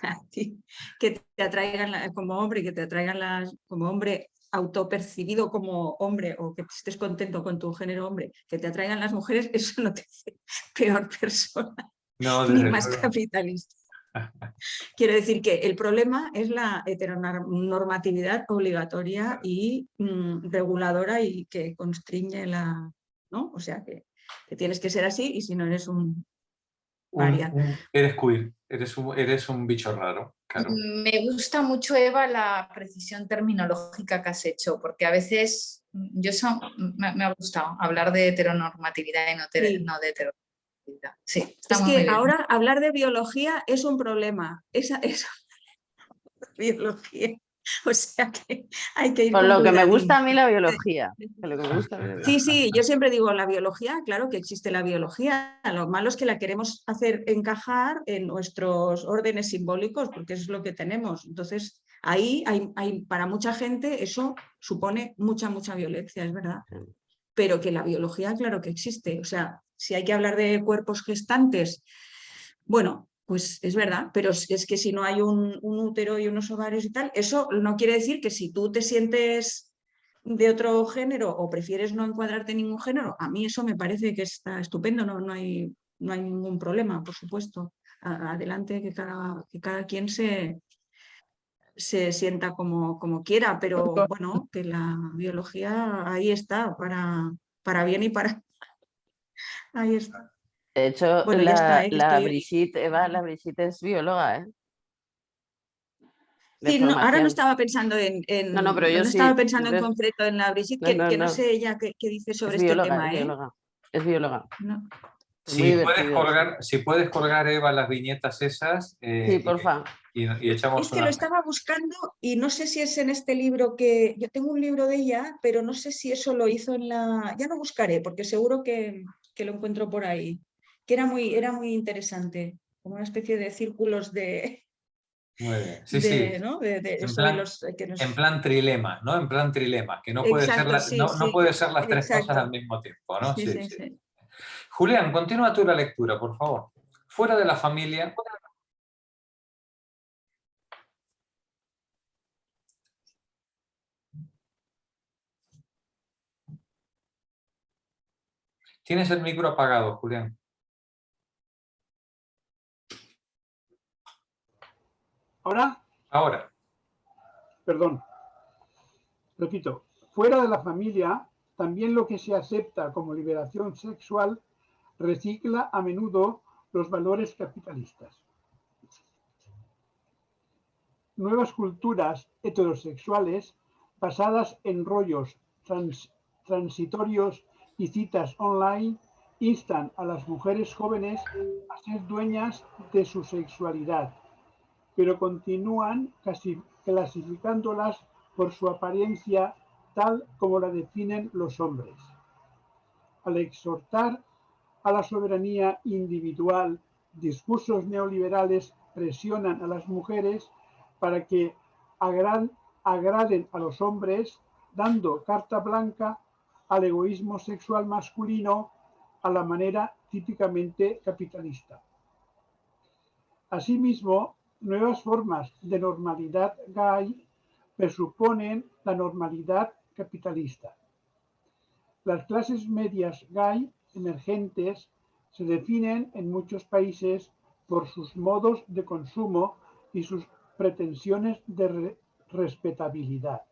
a ti, que te atraigan como hombre, que te atraigan como hombre autopercibido como hombre o que estés contento con tu género hombre, que te atraigan las mujeres, eso no te hace peor persona ni más capitalista. Quiero decir que el problema es la heteronormatividad obligatoria y reguladora y que constriñe ¿no? O sea, que tienes que ser así y si no eres eres queer, eres un bicho raro, claro. Me gusta mucho, Eva, la precisión terminológica que has hecho, porque a veces me ha gustado hablar de heteronormatividad y no de heteronormatividad. Sí, está muy bien. Ahora hablar de biología es un problema. Esa biología. O sea que hay que ir con lo que me gusta a mí la biología. Sí, yo siempre digo la biología, claro que existe la biología. Lo malo es que la queremos hacer encajar en nuestros órdenes simbólicos, porque eso es lo que tenemos. Entonces, ahí hay para mucha gente eso supone mucha violencia, es verdad. Pero que la biología, claro que existe. O sea, si hay que hablar de cuerpos gestantes, bueno, pues es verdad, pero es que si no hay un útero y unos ovarios y tal, eso no quiere decir que si tú te sientes de otro género o prefieres no encuadrarte en ningún género, a mí eso me parece que está estupendo, no hay ningún problema, por supuesto. Adelante, que cada quien se sienta como quiera, pero bueno, que la biología ahí está, para bien y para... Ahí está. De hecho, bueno, la Brigitte es bióloga, ¿eh? Sí, ahora no estaba pensando en pero yo estaba pensando en concreto en la Brigitte, que no sé ella qué dice sobre este tema. Es bióloga. No. Si puedes colgar, Eva, las viñetas esas. Sí, porfa. Y echamos es que lo estaba buscando y no sé si es en este libro yo tengo un libro de ella, pero no sé si eso lo hizo en ya lo buscaré, porque seguro que lo encuentro por ahí, que era muy interesante, como una especie de círculos de... Muy bien. Sí. ¿no? En plan trilema, ¿no? En plan trilema, que no puede ser las tres cosas al mismo tiempo, ¿no? Sí. Julián, continúa tú la lectura, por favor. Fuera de la familia... Tienes el micro apagado, Julián. ¿Ahora? Ahora. Perdón. Repito. Fuera de la familia, también lo que se acepta como liberación sexual recicla a menudo los valores capitalistas. Nuevas culturas heterosexuales basadas en rollos transitorios y citas online, instan a las mujeres jóvenes a ser dueñas de su sexualidad, pero continúan clasificándolas por su apariencia tal como la definen los hombres. Al exhortar a la soberanía individual, discursos neoliberales presionan a las mujeres para que agraden a los hombres, dando carta blanca al egoísmo sexual masculino a la manera típicamente capitalista. Asimismo, nuevas formas de normalidad gay presuponen la normalidad capitalista. Las clases medias gay emergentes se definen en muchos países por sus modos de consumo y sus pretensiones de respetabilidad.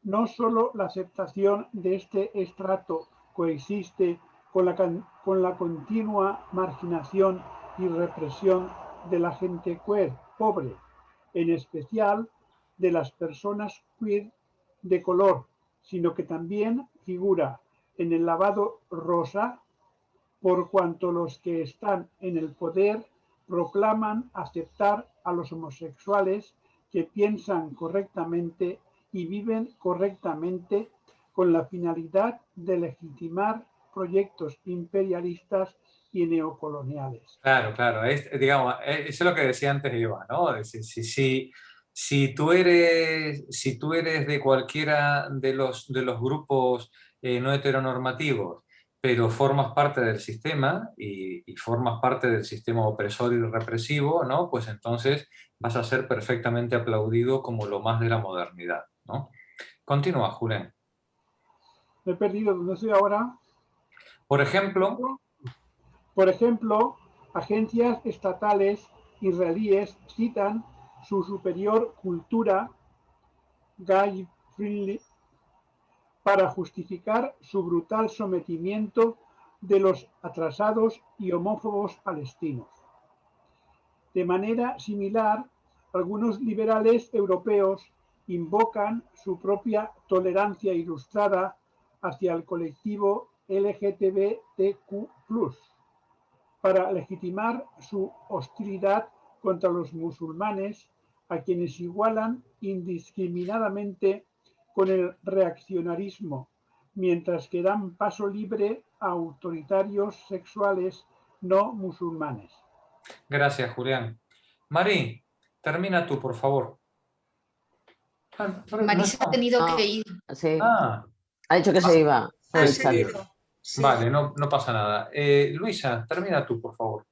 No solo la aceptación de este estrato coexiste con la continua marginación y represión de la gente queer pobre, en especial de las personas queer de color, sino que también figura en el lavado rosa, por cuanto los que están en el poder proclaman aceptar a los homosexuales que piensan correctamente y viven correctamente con la finalidad de legitimar proyectos imperialistas y neocoloniales. Claro, claro, digamos, eso es lo que decía antes Eva, ¿no? Si tú eres de cualquiera de los grupos no heteronormativos, pero formas parte del sistema y formas parte del sistema opresor y represivo, ¿no? Pues entonces vas a ser perfectamente aplaudido como lo más de la modernidad, ¿no? Continúa, Julen. Me he perdido, ¿dónde estoy ahora? Por ejemplo, agencias estatales israelíes citan su superior cultura gay-friendly para justificar su brutal sometimiento de los atrasados y homófobos palestinos. De manera similar, algunos liberales europeos invocan su propia tolerancia ilustrada hacia el colectivo LGTBTQ+, para legitimar su hostilidad contra los musulmanes, a quienes igualan indiscriminadamente con el reaccionarismo, mientras que dan paso libre a autoritarios sexuales no musulmanes. Gracias, Julián. Marí, termina tú, por favor. Marisa ha tenido que ir. Sí. Ha dicho que se iba. Sí. Vale, no pasa nada. Luisa, termina tú, por favor.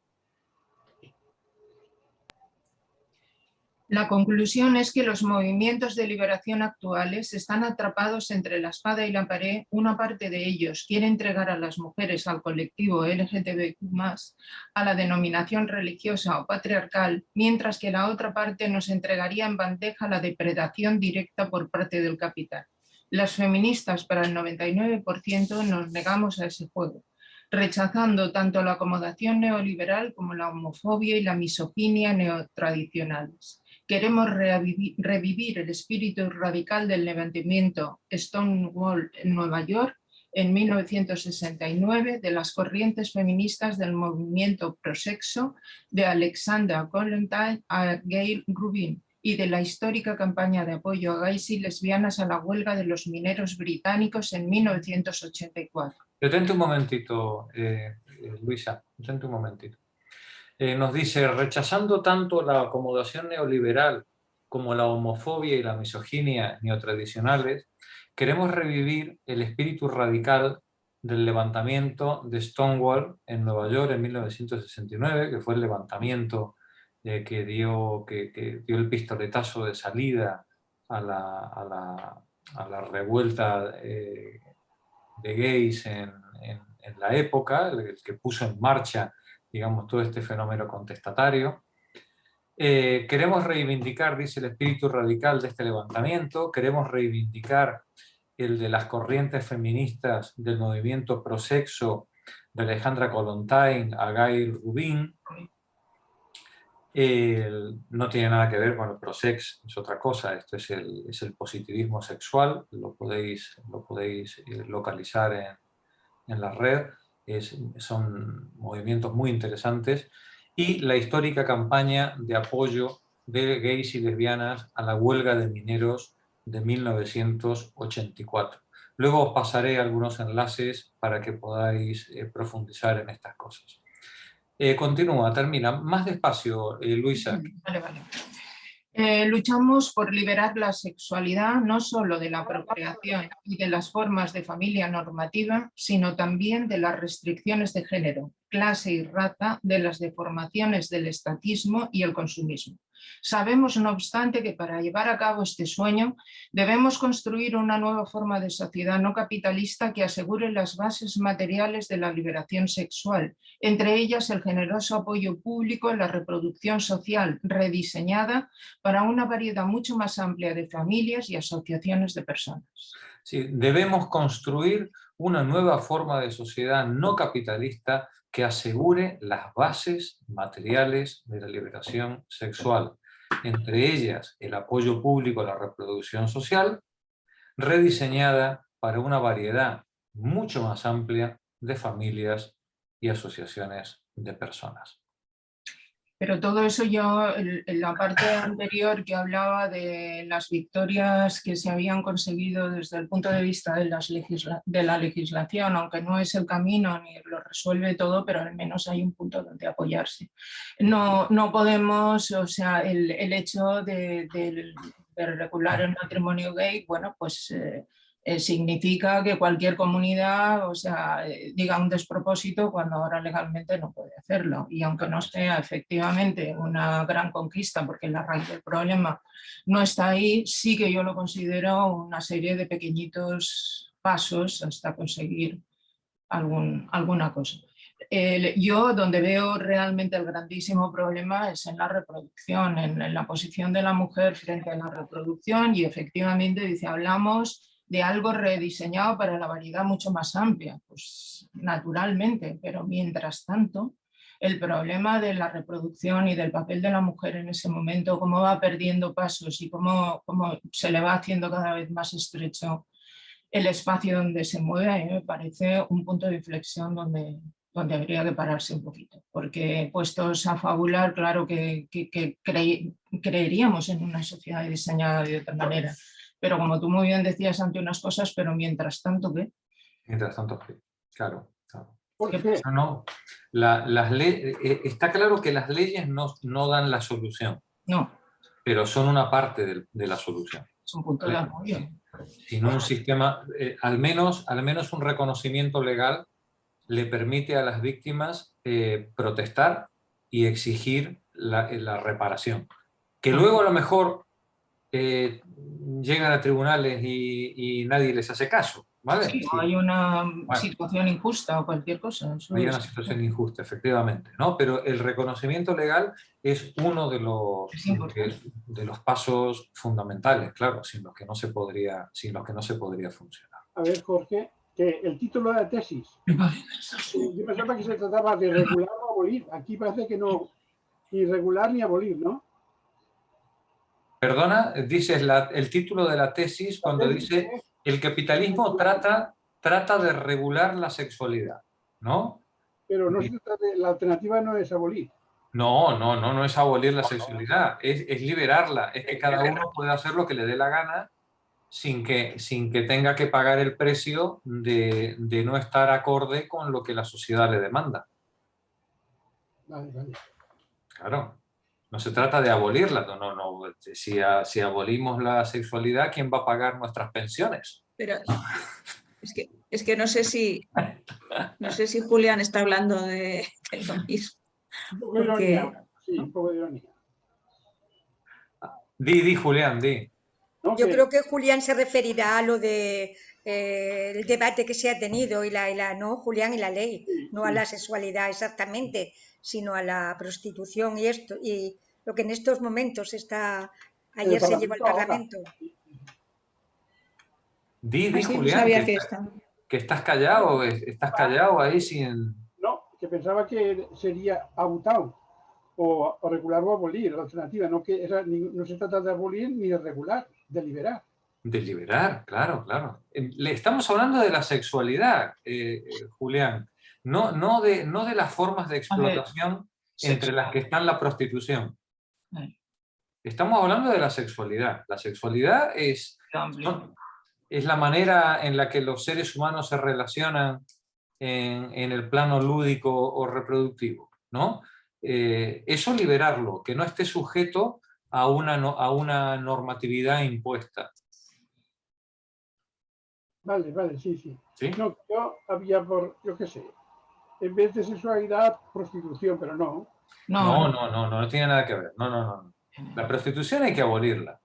La conclusión es que los movimientos de liberación actuales están atrapados entre la espada y la pared. Una parte de ellos quiere entregar a las mujeres al colectivo LGTBQ+, a la denominación religiosa o patriarcal, mientras que la otra parte nos entregaría en bandeja la depredación directa por parte del capital. Las feministas, para el 99%, nos negamos a ese juego, rechazando tanto la acomodación neoliberal como la homofobia y la misoginia neotradicionales. Queremos revivir el espíritu radical del levantamiento Stonewall en Nueva York en 1969, de las corrientes feministas del movimiento prosexo, de Alexandra Kollontai a Gail Rubin, y de la histórica campaña de apoyo a gays y lesbianas a la huelga de los mineros británicos en 1984. Detente un momentito, Luisa, detente un momentito. Nos dice, rechazando tanto la acomodación neoliberal como la homofobia y la misoginia neotradicionales, queremos revivir el espíritu radical del levantamiento de Stonewall en Nueva York en 1969, que fue el levantamiento que dio el pistoletazo de salida a la revuelta de gays en la época, el que puso en marcha, digamos, todo este fenómeno contestatario. Queremos reivindicar, dice el espíritu radical de este levantamiento, queremos reivindicar el de las corrientes feministas del movimiento prosexo, de Alexandra Kollontai a Gail Rubin. No tiene nada que ver con el prosex, es otra cosa. Esto es el positivismo sexual, lo podéis localizar en la red. Son movimientos muy interesantes. Y la histórica campaña de apoyo de gays y lesbianas a la huelga de mineros de 1984. Luego os pasaré algunos enlaces para que podáis profundizar en estas cosas. Continúa, termina. Más despacio, Luisa. Vale. Luchamos por liberar la sexualidad no solo de la procreación y de las formas de familia normativa, sino también de las restricciones de género, clase y raza, de las deformaciones del estatismo y el consumismo. Sabemos, no obstante, que para llevar a cabo este sueño debemos construir una nueva forma de sociedad no capitalista que asegure las bases materiales de la liberación sexual, entre ellas el generoso apoyo público en la reproducción social rediseñada para una variedad mucho más amplia de familias y asociaciones de personas. Sí, debemos construir una nueva forma de sociedad no capitalista que asegure las bases materiales de la liberación sexual, entre ellas el apoyo público a la reproducción social, rediseñada para una variedad mucho más amplia de familias y asociaciones de personas. Pero todo eso yo, en la parte anterior que hablaba de las victorias que se habían conseguido desde el punto de vista de la legislación, aunque no es el camino ni lo resuelve todo, pero al menos hay un punto donde apoyarse. No podemos, o sea, el hecho de regular el matrimonio gay, bueno, pues significa que cualquier comunidad, o sea, diga un despropósito cuando ahora legalmente no puede hacerlo. Y aunque no sea efectivamente una gran conquista, porque la raíz del problema no está ahí, sí que yo lo considero una serie de pequeñitos pasos hasta conseguir alguna cosa. Yo donde veo realmente el grandísimo problema es en la reproducción, en la posición de la mujer frente a la reproducción, y efectivamente dice, hablamos de algo rediseñado para la variedad mucho más amplia, pues naturalmente, pero mientras tanto el problema de la reproducción y del papel de la mujer en ese momento, cómo va perdiendo pasos y cómo se le va haciendo cada vez más estrecho el espacio donde se mueve, a mí me parece un punto de inflexión donde habría que pararse un poquito, porque puestos a fabular, claro que creeríamos en una sociedad diseñada de otra manera, pero como tú muy bien decías, ante unas cosas, pero mientras tanto, ¿qué? Mientras tanto, ¿qué? Claro. ¿Por qué? No, está claro que las leyes no dan la solución. No. Pero son una parte de la solución. Es un punto de apoyo. Sin un sistema, al menos un reconocimiento legal le permite a las víctimas protestar y exigir la reparación. Que luego a lo mejor llegan a tribunales y nadie les hace caso, ¿vale? Sí, hay una situación injusta o cualquier cosa. Hay una situación injusta, efectivamente, ¿no? Pero el reconocimiento legal es uno de los pasos fundamentales, claro, sin los que no se podría funcionar. A ver, Jorge, que el título de la tesis, yo pensaba que se trataba de regular o abolir. Aquí parece que no, ni regular ni abolir, ¿no? Perdona, dices el título de la tesis cuando dice el capitalismo trata de regular la sexualidad, ¿no? Pero no se trata de, la alternativa no es abolir. No es abolir la sexualidad, es liberarla, es que cada uno pueda hacer lo que le dé la gana sin que tenga que pagar el precio de no estar acorde con lo que la sociedad le demanda. Vale. Claro. No se trata de abolirla, no. Si abolimos la sexualidad, ¿quién va a pagar nuestras pensiones? Pero es que no sé si Julián está hablando de lo mismo. Un poco de ironía, sí, un poco de ironía. Di, Julián, di. Yo creo que Julián se referirá a lo de el debate que se ha tenido no, Julián, y la ley, no a la sexualidad exactamente, sino a la prostitución y esto, y lo que en estos momentos ayer se llevó al Parlamento. Di, Julián, que estás callado ahí sin... No, que pensaba que sería abutado. o regular o abolir, la alternativa, no, no se trata de abolir ni de regular, de liberar. De liberar, claro, claro. Le estamos hablando de la sexualidad, Julián, no de las formas de explotación entre las que está la prostitución. Estamos hablando de la sexualidad. La sexualidad es la manera en la que los seres humanos se relacionan en el plano lúdico o reproductivo, ¿no? Eso liberarlo, que no esté sujeto a una normatividad impuesta. Vale, sí. ¿Sí? No, yo había yo qué sé, en vez de sexualidad, prostitución, pero no. No tiene nada que ver. No. La prostitución hay que abolirla.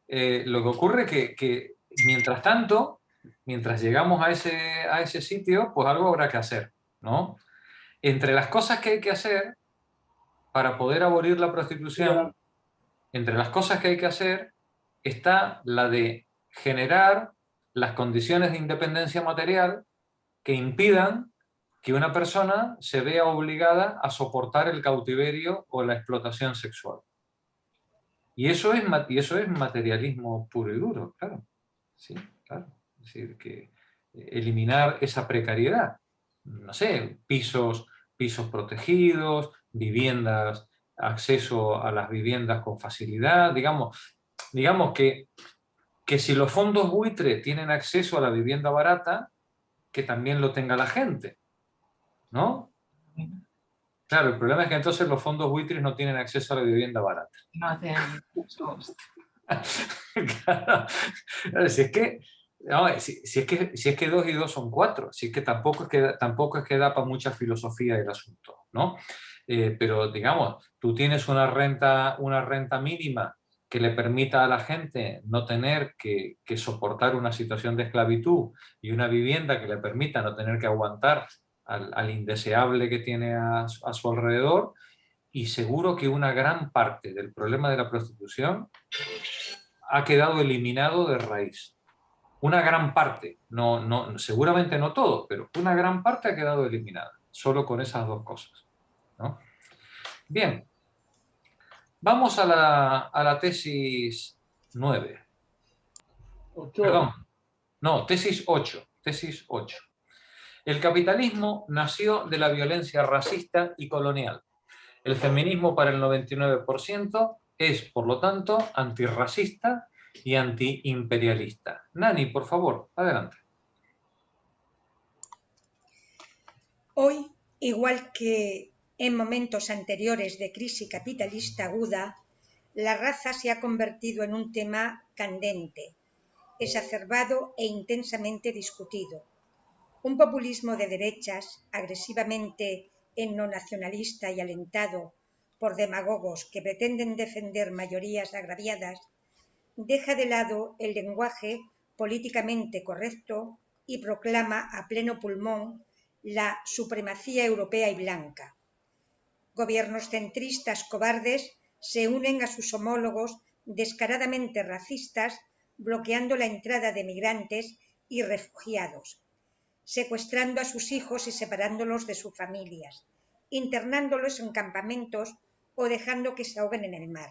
Lo que ocurre es que mientras tanto, mientras llegamos a ese sitio, pues algo habrá que hacer, ¿no? Entre las cosas que hay que hacer para poder abolir la prostitución, entre las cosas que hay que hacer está la de generar las condiciones de independencia material que impidan que una persona se vea obligada a soportar el cautiverio o la explotación sexual. Y eso es materialismo puro y duro, claro. Sí, claro. Es decir, que eliminar esa precariedad. No sé, pisos protegidos, viviendas, acceso a las viviendas con facilidad. Digamos que si los fondos buitre tienen acceso a la vivienda barata, que también lo tenga la gente, ¿no? Claro, el problema es que entonces los fondos buitres no tienen acceso a la vivienda barata. No hacen claro. Si es que 2 y 2 son 4, si es que tampoco es que da para mucha filosofía el asunto, ¿no? Pero digamos, tú tienes una renta mínima que le permita a la gente no tener que soportar una situación de esclavitud y una vivienda que le permita no tener que aguantar al indeseable que tiene a su alrededor, y seguro que una gran parte del problema de la prostitución ha quedado eliminado de raíz. Una gran parte, seguramente no todo, pero una gran parte ha quedado eliminada, solo con esas 2 cosas, ¿no? Bien, vamos a la tesis 9. 8. Perdón, no, tesis 8. Tesis 8. El capitalismo nació de la violencia racista y colonial. El feminismo para el 99% es, por lo tanto, antirracista y antiimperialista. Nani, por favor, adelante. Hoy, igual que en momentos anteriores de crisis capitalista aguda, la raza se ha convertido en un tema candente, exacerbado e intensamente discutido. Un populismo de derechas, agresivamente etnonacionalista y alentado por demagogos que pretenden defender mayorías agraviadas, deja de lado el lenguaje políticamente correcto y proclama a pleno pulmón la supremacía europea y blanca. Gobiernos centristas cobardes se unen a sus homólogos descaradamente racistas, bloqueando la entrada de migrantes y refugiados, secuestrando a sus hijos y separándolos de sus familias, internándolos en campamentos o dejando que se ahoguen en el mar.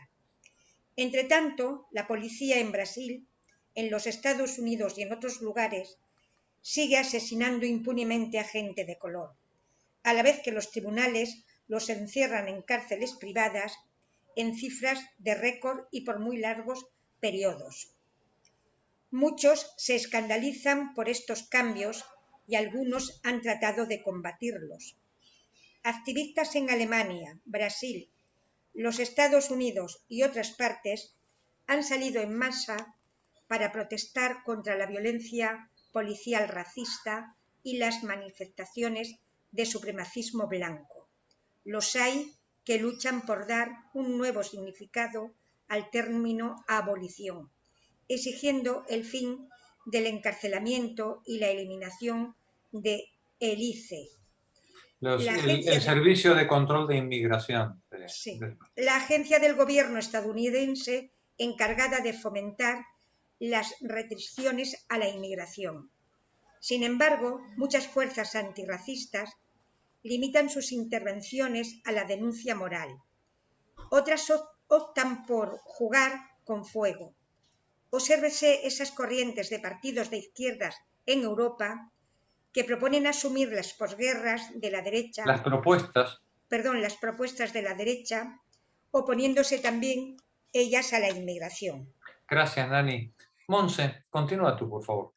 Entre tanto, la policía en Brasil, en los Estados Unidos y en otros lugares sigue asesinando impunemente a gente de color, a la vez que los tribunales los encierran en cárceles privadas en cifras de récord y por muy largos periodos. Muchos se escandalizan por estos cambios y algunos han tratado de combatirlos. Activistas en Alemania, Brasil, los Estados Unidos y otras partes han salido en masa para protestar contra la violencia policial racista y las manifestaciones de supremacismo blanco. Los hay que luchan por dar un nuevo significado al término abolición, exigiendo el fin del encarcelamiento y la eliminación de el ICE. El Servicio de Control de Inmigración. Sí, la agencia del gobierno estadounidense encargada de fomentar las restricciones a la inmigración. Sin embargo, muchas fuerzas antirracistas limitan sus intervenciones a la denuncia moral, otras optan por jugar con fuego. Obsérvese esas corrientes de partidos de izquierdas en Europa que proponen asumir las posguerras de la derecha. Las propuestas de la derecha, oponiéndose también ellas a la inmigración. Gracias, Nani. Monse, continúa tú, por favor.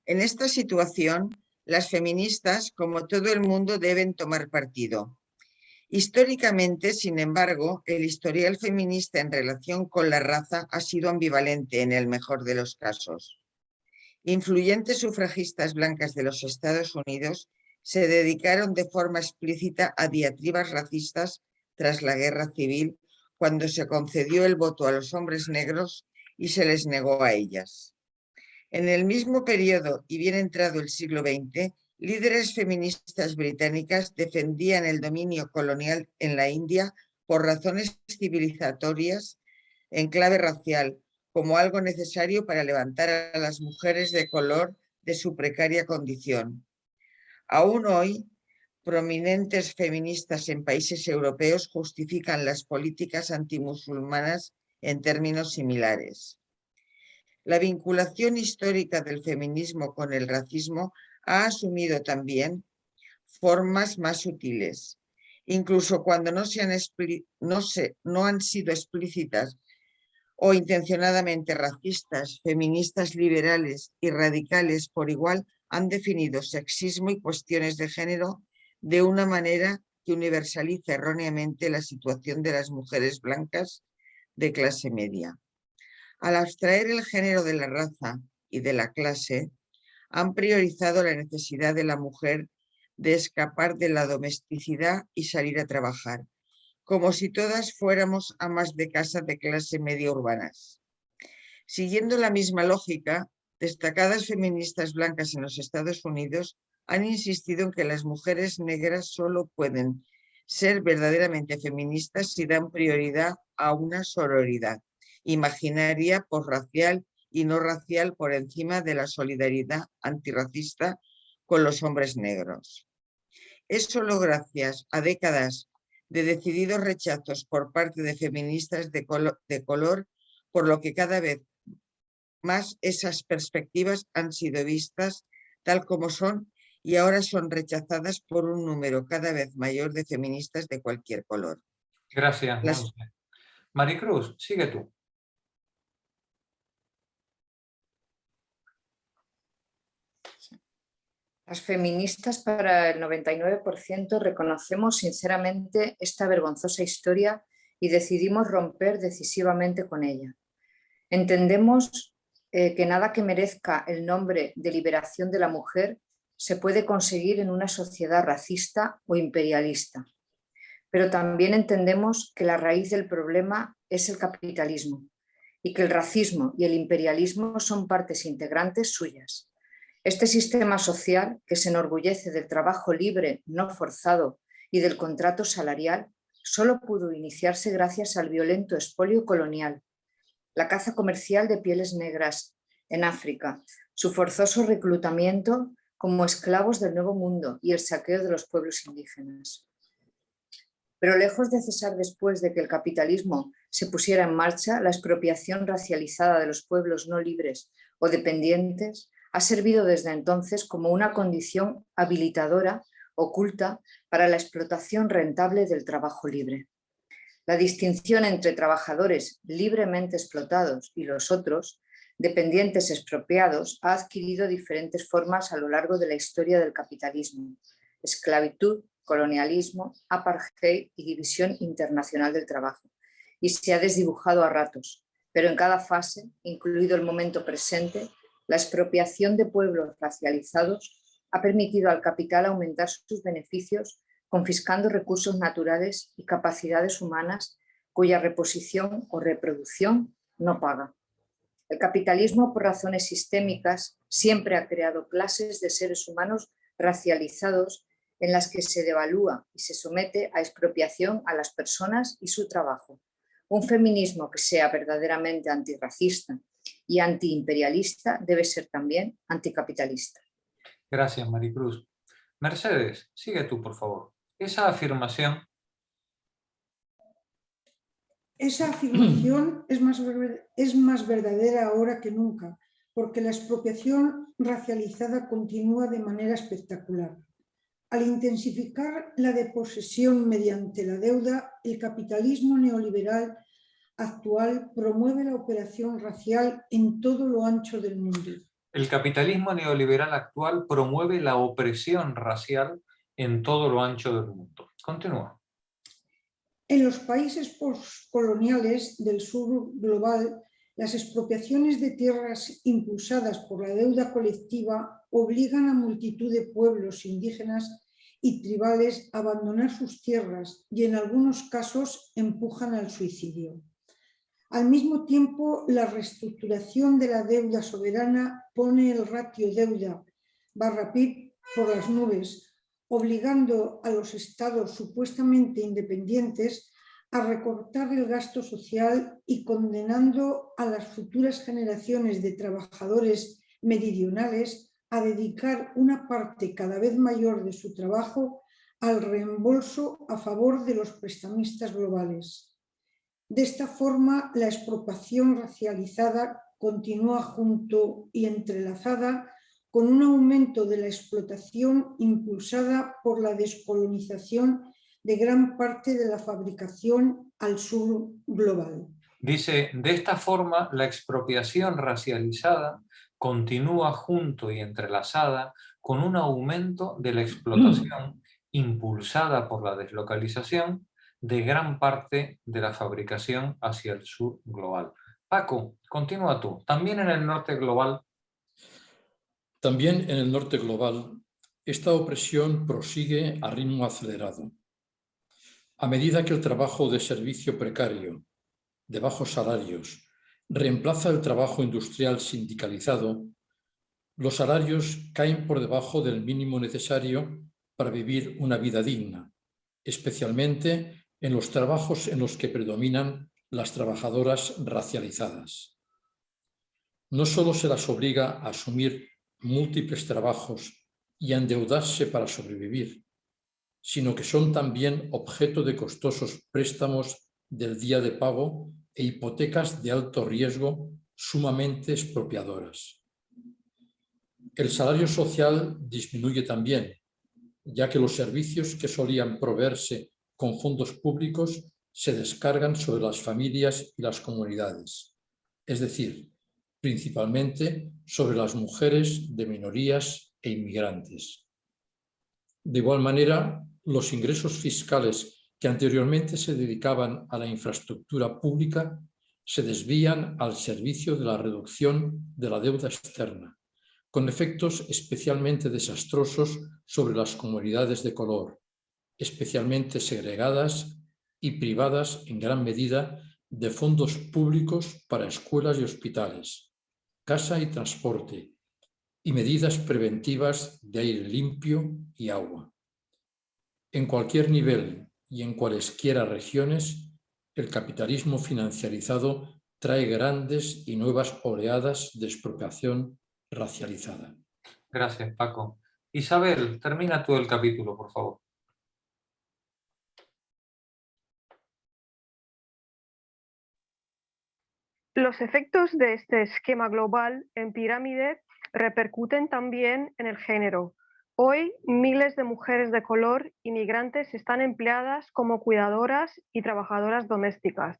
En esta situación, las feministas, como todo el mundo, deben tomar partido. Históricamente, sin embargo, el historial feminista en relación con la raza ha sido ambivalente en el mejor de los casos. Influyentes sufragistas blancas de los Estados Unidos se dedicaron de forma explícita a diatribas racistas tras la Guerra Civil, cuando se concedió el voto a los hombres negros y se les negó a ellas. En el mismo periodo y bien entrado el siglo XX, líderes feministas británicas defendían el dominio colonial en la India por razones civilizatorias en clave racial, como algo necesario para levantar a las mujeres de color de su precaria condición. Aún hoy, prominentes feministas en países europeos justifican las políticas antimusulmanas en términos similares. La vinculación histórica del feminismo con el racismo ha asumido también formas más sutiles. Incluso cuando no han sido explícitas o intencionadamente racistas, feministas liberales y radicales por igual han definido sexismo y cuestiones de género de una manera que universaliza erróneamente la situación de las mujeres blancas de clase media. Al abstraer el género de la raza y de la clase, han priorizado la necesidad de la mujer de escapar de la domesticidad y salir a trabajar, como si todas fuéramos amas de casa de clase media urbanas. Siguiendo la misma lógica, destacadas feministas blancas en los Estados Unidos han insistido en que las mujeres negras solo pueden ser verdaderamente feministas si dan prioridad a una sororidad imaginaria, posracial y no racial por encima de la solidaridad antirracista con los hombres negros. Es solo gracias a décadas de decididos rechazos por parte de feministas de color, por lo que cada vez más esas perspectivas han sido vistas tal como son y ahora son rechazadas por un número cada vez mayor de feministas de cualquier color. Gracias, Monse. Maricruz, sigue tú. Las feministas, para el 99%, reconocemos sinceramente esta vergonzosa historia y decidimos romper decisivamente con ella. Entendemos que nada que merezca el nombre de liberación de la mujer se puede conseguir en una sociedad racista o imperialista. Pero también entendemos que la raíz del problema es el capitalismo y que el racismo y el imperialismo son partes integrantes suyas. Este sistema social, que se enorgullece del trabajo libre, no forzado y del contrato salarial, solo pudo iniciarse gracias al violento expolio colonial, la caza comercial de pieles negras en África, su forzoso reclutamiento como esclavos del Nuevo Mundo y el saqueo de los pueblos indígenas. Pero lejos de cesar después de que el capitalismo se pusiera en marcha, la expropiación racializada de los pueblos no libres o dependientes ha servido desde entonces como una condición habilitadora oculta para la explotación rentable del trabajo libre. La distinción entre trabajadores libremente explotados y los otros, dependientes expropiados, ha adquirido diferentes formas a lo largo de la historia del capitalismo: esclavitud, colonialismo, apartheid y división internacional del trabajo, y se ha desdibujado a ratos, pero en cada fase, incluido el momento presente, la expropiación de pueblos racializados ha permitido al capital aumentar sus beneficios, confiscando recursos naturales y capacidades humanas cuya reposición o reproducción no paga. El capitalismo, por razones sistémicas, siempre ha creado clases de seres humanos racializados en las que se devalúa y se somete a expropiación a las personas y su trabajo. Un feminismo que sea verdaderamente antirracista y antiimperialista debe ser también anticapitalista. Gracias, Maricruz. Mercedes, sigue tú, por favor. Esa afirmación Esa afirmación es más verdadera ahora que nunca, porque la expropiación racializada continúa de manera espectacular. Al intensificar la deposesión mediante la deuda, el capitalismo neoliberal actual promueve la operación racial en todo lo ancho del mundo. El capitalismo neoliberal actual promueve la opresión racial en todo lo ancho del mundo. Continúa. En los países postcoloniales del sur global, las expropiaciones de tierras impulsadas por la deuda colectiva obligan a multitud de pueblos indígenas y tribales a abandonar sus tierras y en algunos casos empujan al suicidio. Al mismo tiempo, la reestructuración de la deuda soberana pone el ratio deuda/PIB por las nubes, obligando a los estados supuestamente independientes a recortar el gasto social y condenando a las futuras generaciones de trabajadores meridionales a dedicar una parte cada vez mayor de su trabajo al reembolso a favor de los prestamistas globales. De esta forma, la expropiación racializada continúa junto y entrelazada con un aumento de la explotación impulsada por la descolonización de gran parte de la fabricación al sur global. Dice, de esta forma, la expropiación racializada continúa junto y entrelazada con un aumento de la explotación impulsada por la deslocalización de gran parte de la fabricación hacia el sur global. Paco, continúa tú. También en el norte global. También en el norte global, esta opresión prosigue a ritmo acelerado. A medida que el trabajo de servicio precario, de bajos salarios, reemplaza el trabajo industrial sindicalizado, los salarios caen por debajo del mínimo necesario para vivir una vida digna, especialmente en los trabajos en los que predominan las trabajadoras racializadas. No solo se las obliga a asumir múltiples trabajos y a endeudarse para sobrevivir, sino que son también objeto de costosos préstamos del día de pago e hipotecas de alto riesgo sumamente expropiadoras. El salario social disminuye también, ya que los servicios que solían proveerse con fondos públicos se descargan sobre las familias y las comunidades, es decir, principalmente sobre las mujeres de minorías e inmigrantes. De igual manera, los ingresos fiscales que anteriormente se dedicaban a la infraestructura pública se desvían al servicio de la reducción de la deuda externa, con efectos especialmente desastrosos sobre las comunidades de color, especialmente segregadas y privadas en gran medida de fondos públicos para escuelas y hospitales, casa y transporte, y medidas preventivas de aire limpio y agua. En cualquier nivel y en cualesquiera regiones, el capitalismo financiarizado trae grandes y nuevas oleadas de expropiación racializada. Gracias, Paco. Isabel, termina tú el capítulo, por favor. Los efectos de este esquema global en pirámide repercuten también en el género. Hoy, miles de mujeres de color inmigrantes están empleadas como cuidadoras y trabajadoras domésticas.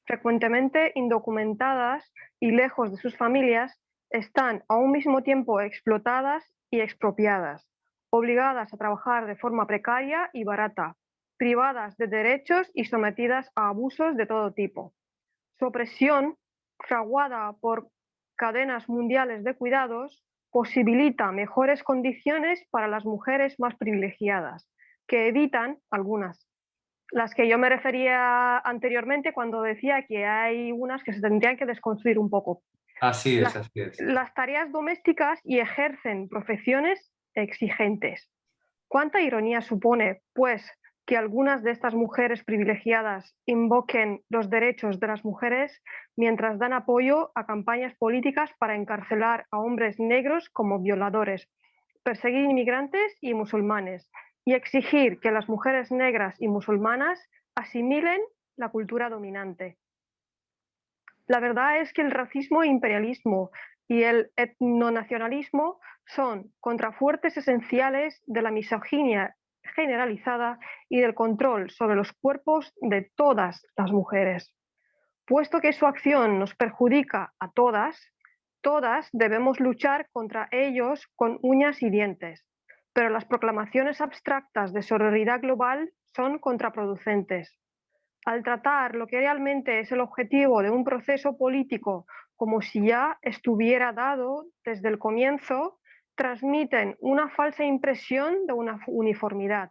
Frecuentemente indocumentadas y lejos de sus familias, están a un mismo tiempo explotadas y expropiadas, obligadas a trabajar de forma precaria y barata, privadas de derechos y sometidas a abusos de todo tipo. Su opresión, fraguada por cadenas mundiales de cuidados, posibilita mejores condiciones para las mujeres más privilegiadas, que evitan algunas. Las que yo me refería anteriormente cuando decía que hay unas que se tendrían que desconstruir un poco. Así es, así es. Las tareas domésticas y ejercen profesiones exigentes. ¿Cuánta ironía supone, pues, que algunas de estas mujeres privilegiadas invoquen los derechos de las mujeres mientras dan apoyo a campañas políticas para encarcelar a hombres negros como violadores, perseguir inmigrantes y musulmanes y exigir que las mujeres negras y musulmanas asimilen la cultura dominante. La verdad es que el racismo e imperialismo y el etnonacionalismo son contrafuertes esenciales de la misoginia generalizada y del control sobre los cuerpos de todas las mujeres. Puesto que su acción nos perjudica a todas debemos luchar contra ellos con uñas y dientes, pero las proclamaciones abstractas de sororidad global son contraproducentes. Al tratar lo que realmente es el objetivo de un proceso político como si ya estuviera dado desde el comienzo, transmiten una falsa impresión de una uniformidad.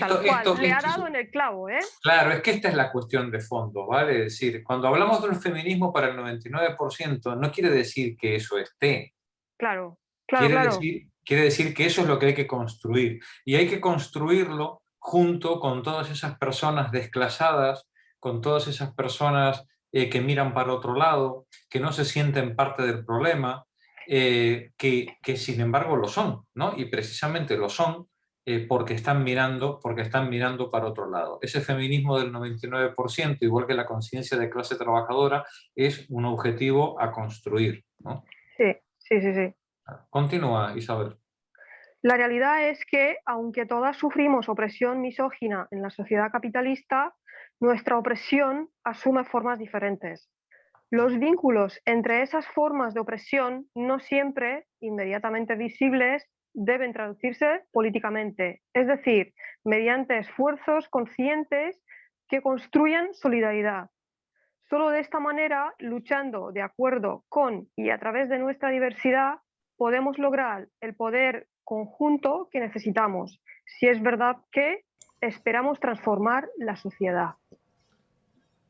Tal cual, le ha dado en el clavo, ¿eh? Claro, es que esta es la cuestión de fondo, ¿vale? Es decir, cuando hablamos de un feminismo para el 99%, no quiere decir que eso esté. Claro. Quiere decir que eso es lo que hay que construir. Y hay que construirlo junto con todas esas personas desclasadas, con todas esas personas que miran para otro lado, que no se sienten parte del problema, que sin embargo lo son, ¿no? Y precisamente lo son porque están mirando para otro lado. Ese feminismo del 99%, igual que la conciencia de clase trabajadora, es un objetivo a construir, ¿no? Sí. Continúa, Isabel. La realidad es que, aunque todas sufrimos opresión misógina en la sociedad capitalista, nuestra opresión asume formas diferentes. Los vínculos entre esas formas de opresión, no siempre inmediatamente visibles, deben traducirse políticamente, es decir, mediante esfuerzos conscientes que construyan solidaridad. Solo de esta manera, luchando de acuerdo con y a través de nuestra diversidad, podemos lograr el poder conjunto que necesitamos, si es verdad que esperamos transformar la sociedad.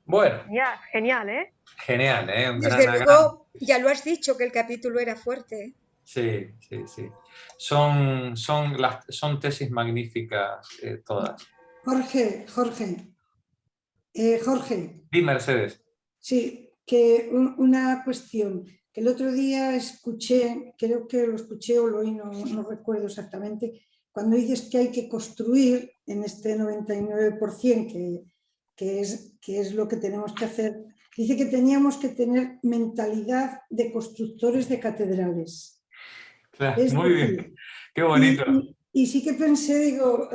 Bueno. Genial, ¿eh? Genial, ¿eh? Desde luego, ya lo has dicho, que el capítulo era fuerte. Sí. Son tesis magníficas todas. Jorge. Sí, Mercedes. Sí, que una cuestión. Que el otro día escuché, creo que lo escuché o lo oí, no recuerdo exactamente, cuando dices que hay que construir en este 99%, que es lo que tenemos que hacer, dice que teníamos que tener mentalidad de constructores de catedrales. Claro, muy bien, qué bonito. Y sí que pensé, digo,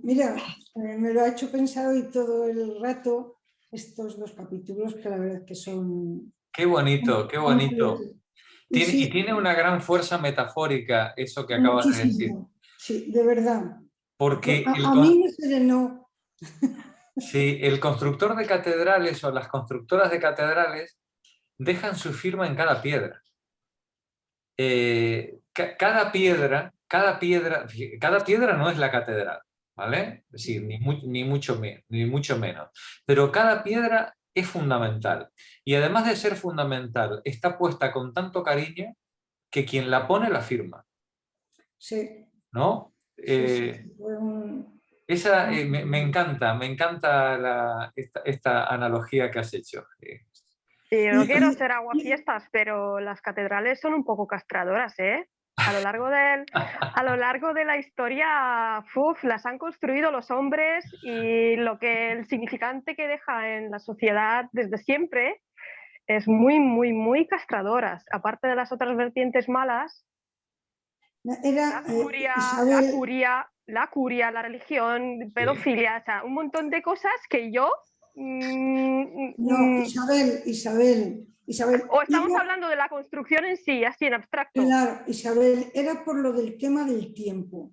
mira, me lo ha hecho pensar hoy todo el rato estos dos capítulos, que la verdad que son... Qué bonito. Y tiene una gran fuerza metafórica eso que acabas de decir. Sí, de verdad. Porque a mí me serenó. Sí, el constructor de catedrales o las constructoras de catedrales dejan su firma en cada piedra. Cada piedra no es la catedral, ¿vale? Es decir, ni mucho menos. Pero cada piedra es fundamental. Y además de ser fundamental, está puesta con tanto cariño que quien la pone la firma. Sí. ¿No? Me encanta esta analogía que has hecho. Sí, yo no quiero ser aguafiestas, pero las catedrales son un poco castradoras, ¿eh? A lo largo de la historia, las han construido los hombres, y el significante que deja en la sociedad desde siempre es muy, muy, muy castradoras. Aparte de las otras vertientes malas, la curia, la religión, pedofilia, o sea, un montón de cosas que yo... No, Isabel. O estamos hablando de la construcción en sí, así en abstracto. Claro, Isabel, era por lo del tema del tiempo.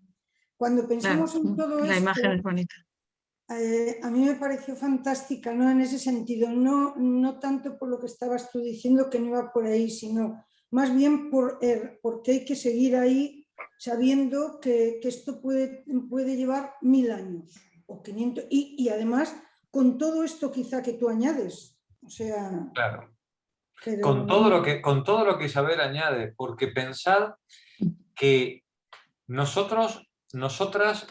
Cuando pensamos en todo esto... La imagen es bonita. A mí me pareció fantástica, ¿no? En ese sentido, no tanto por lo que estabas tú diciendo, que no iba por ahí, sino más bien porque hay que seguir ahí sabiendo que esto puede llevar 1000 años o 500, y además con todo esto quizá que tú añades. O sea... Claro. Pero... Con todo lo que Isabel añade, porque pensad que nosotras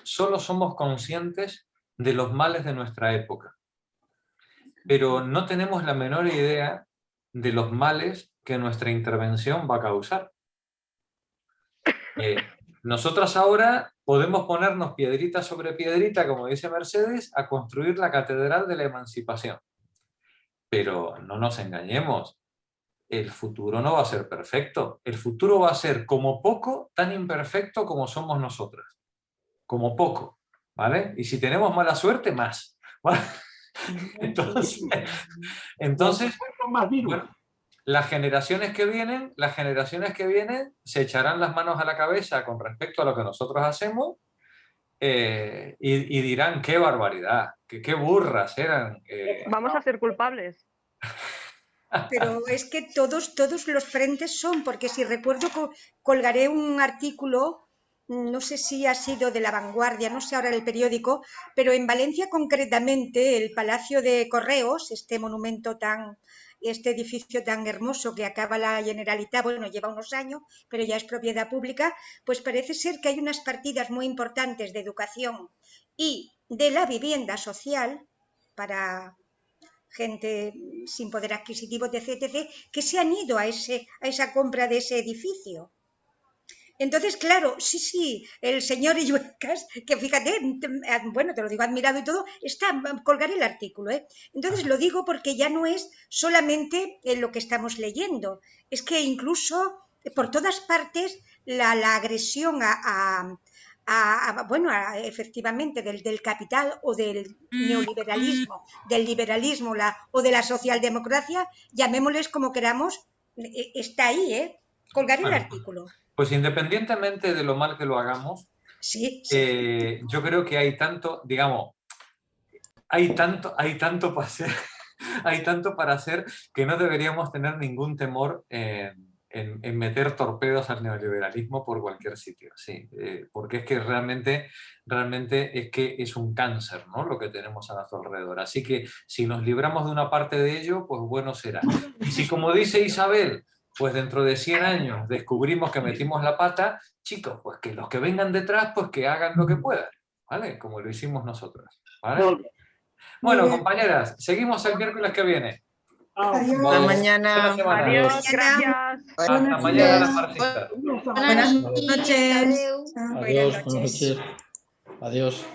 solo somos conscientes de los males de nuestra época, pero no tenemos la menor idea de los males que nuestra intervención va a causar. Nosotras ahora podemos ponernos piedrita sobre piedrita, como dice Mercedes, a construir la catedral de la emancipación. pero no nos engañemos, el futuro no va a ser perfecto, el futuro va a ser como poco tan imperfecto como somos nosotras, como poco, ¿vale? Y si tenemos mala suerte, más, ¿vale? Entonces bueno, las generaciones que vienen se echarán las manos a la cabeza con respecto a lo que nosotros hacemos y dirán qué barbaridad, qué burras eran. Vamos a ser culpables. Pero es que todos los frentes son, porque si recuerdo, colgaré un artículo, no sé si ha sido de La Vanguardia, no sé ahora el periódico, pero en Valencia concretamente el Palacio de Correos, este edificio tan hermoso que acaba la Generalitat, bueno, lleva unos años, pero ya es propiedad pública, pues parece ser que hay unas partidas muy importantes de educación y de la vivienda social para gente sin poder adquisitivo, etc., que se han ido a esa compra de ese edificio. Entonces, claro, sí, el señor Illuecas, que fíjate, bueno, te lo digo admirado y todo, colgaré el artículo, ¿eh? Entonces lo digo porque ya no es solamente lo que estamos leyendo, es que incluso por todas partes la agresión efectivamente del capital o del neoliberalismo, del liberalismo o de la socialdemocracia, llamémosles como queramos, está ahí, ¿eh? Colgaré el artículo. Pues independientemente de lo mal que lo hagamos, sí. Yo creo que hay tanto, digamos, hay tanto para hacer, hay tanto para hacer que no deberíamos tener ningún temor en meter torpedos al neoliberalismo por cualquier sitio, sí, porque es que realmente es que es un cáncer, ¿no?, lo que tenemos a nuestro alrededor. Así que si nos libramos de una parte de ello, pues bueno será. Y si, como dice Isabel, pues dentro de 100 años descubrimos que metimos la pata, chicos, pues que los que vengan detrás, pues que hagan lo que puedan, ¿vale? Como lo hicimos nosotros, ¿vale? Bueno, compañeras, seguimos el miércoles que viene. Hasta mañana. Adiós, gracias. Hasta mañana, las marxistas. Buenas noches. Adiós, buenas noches. Adiós.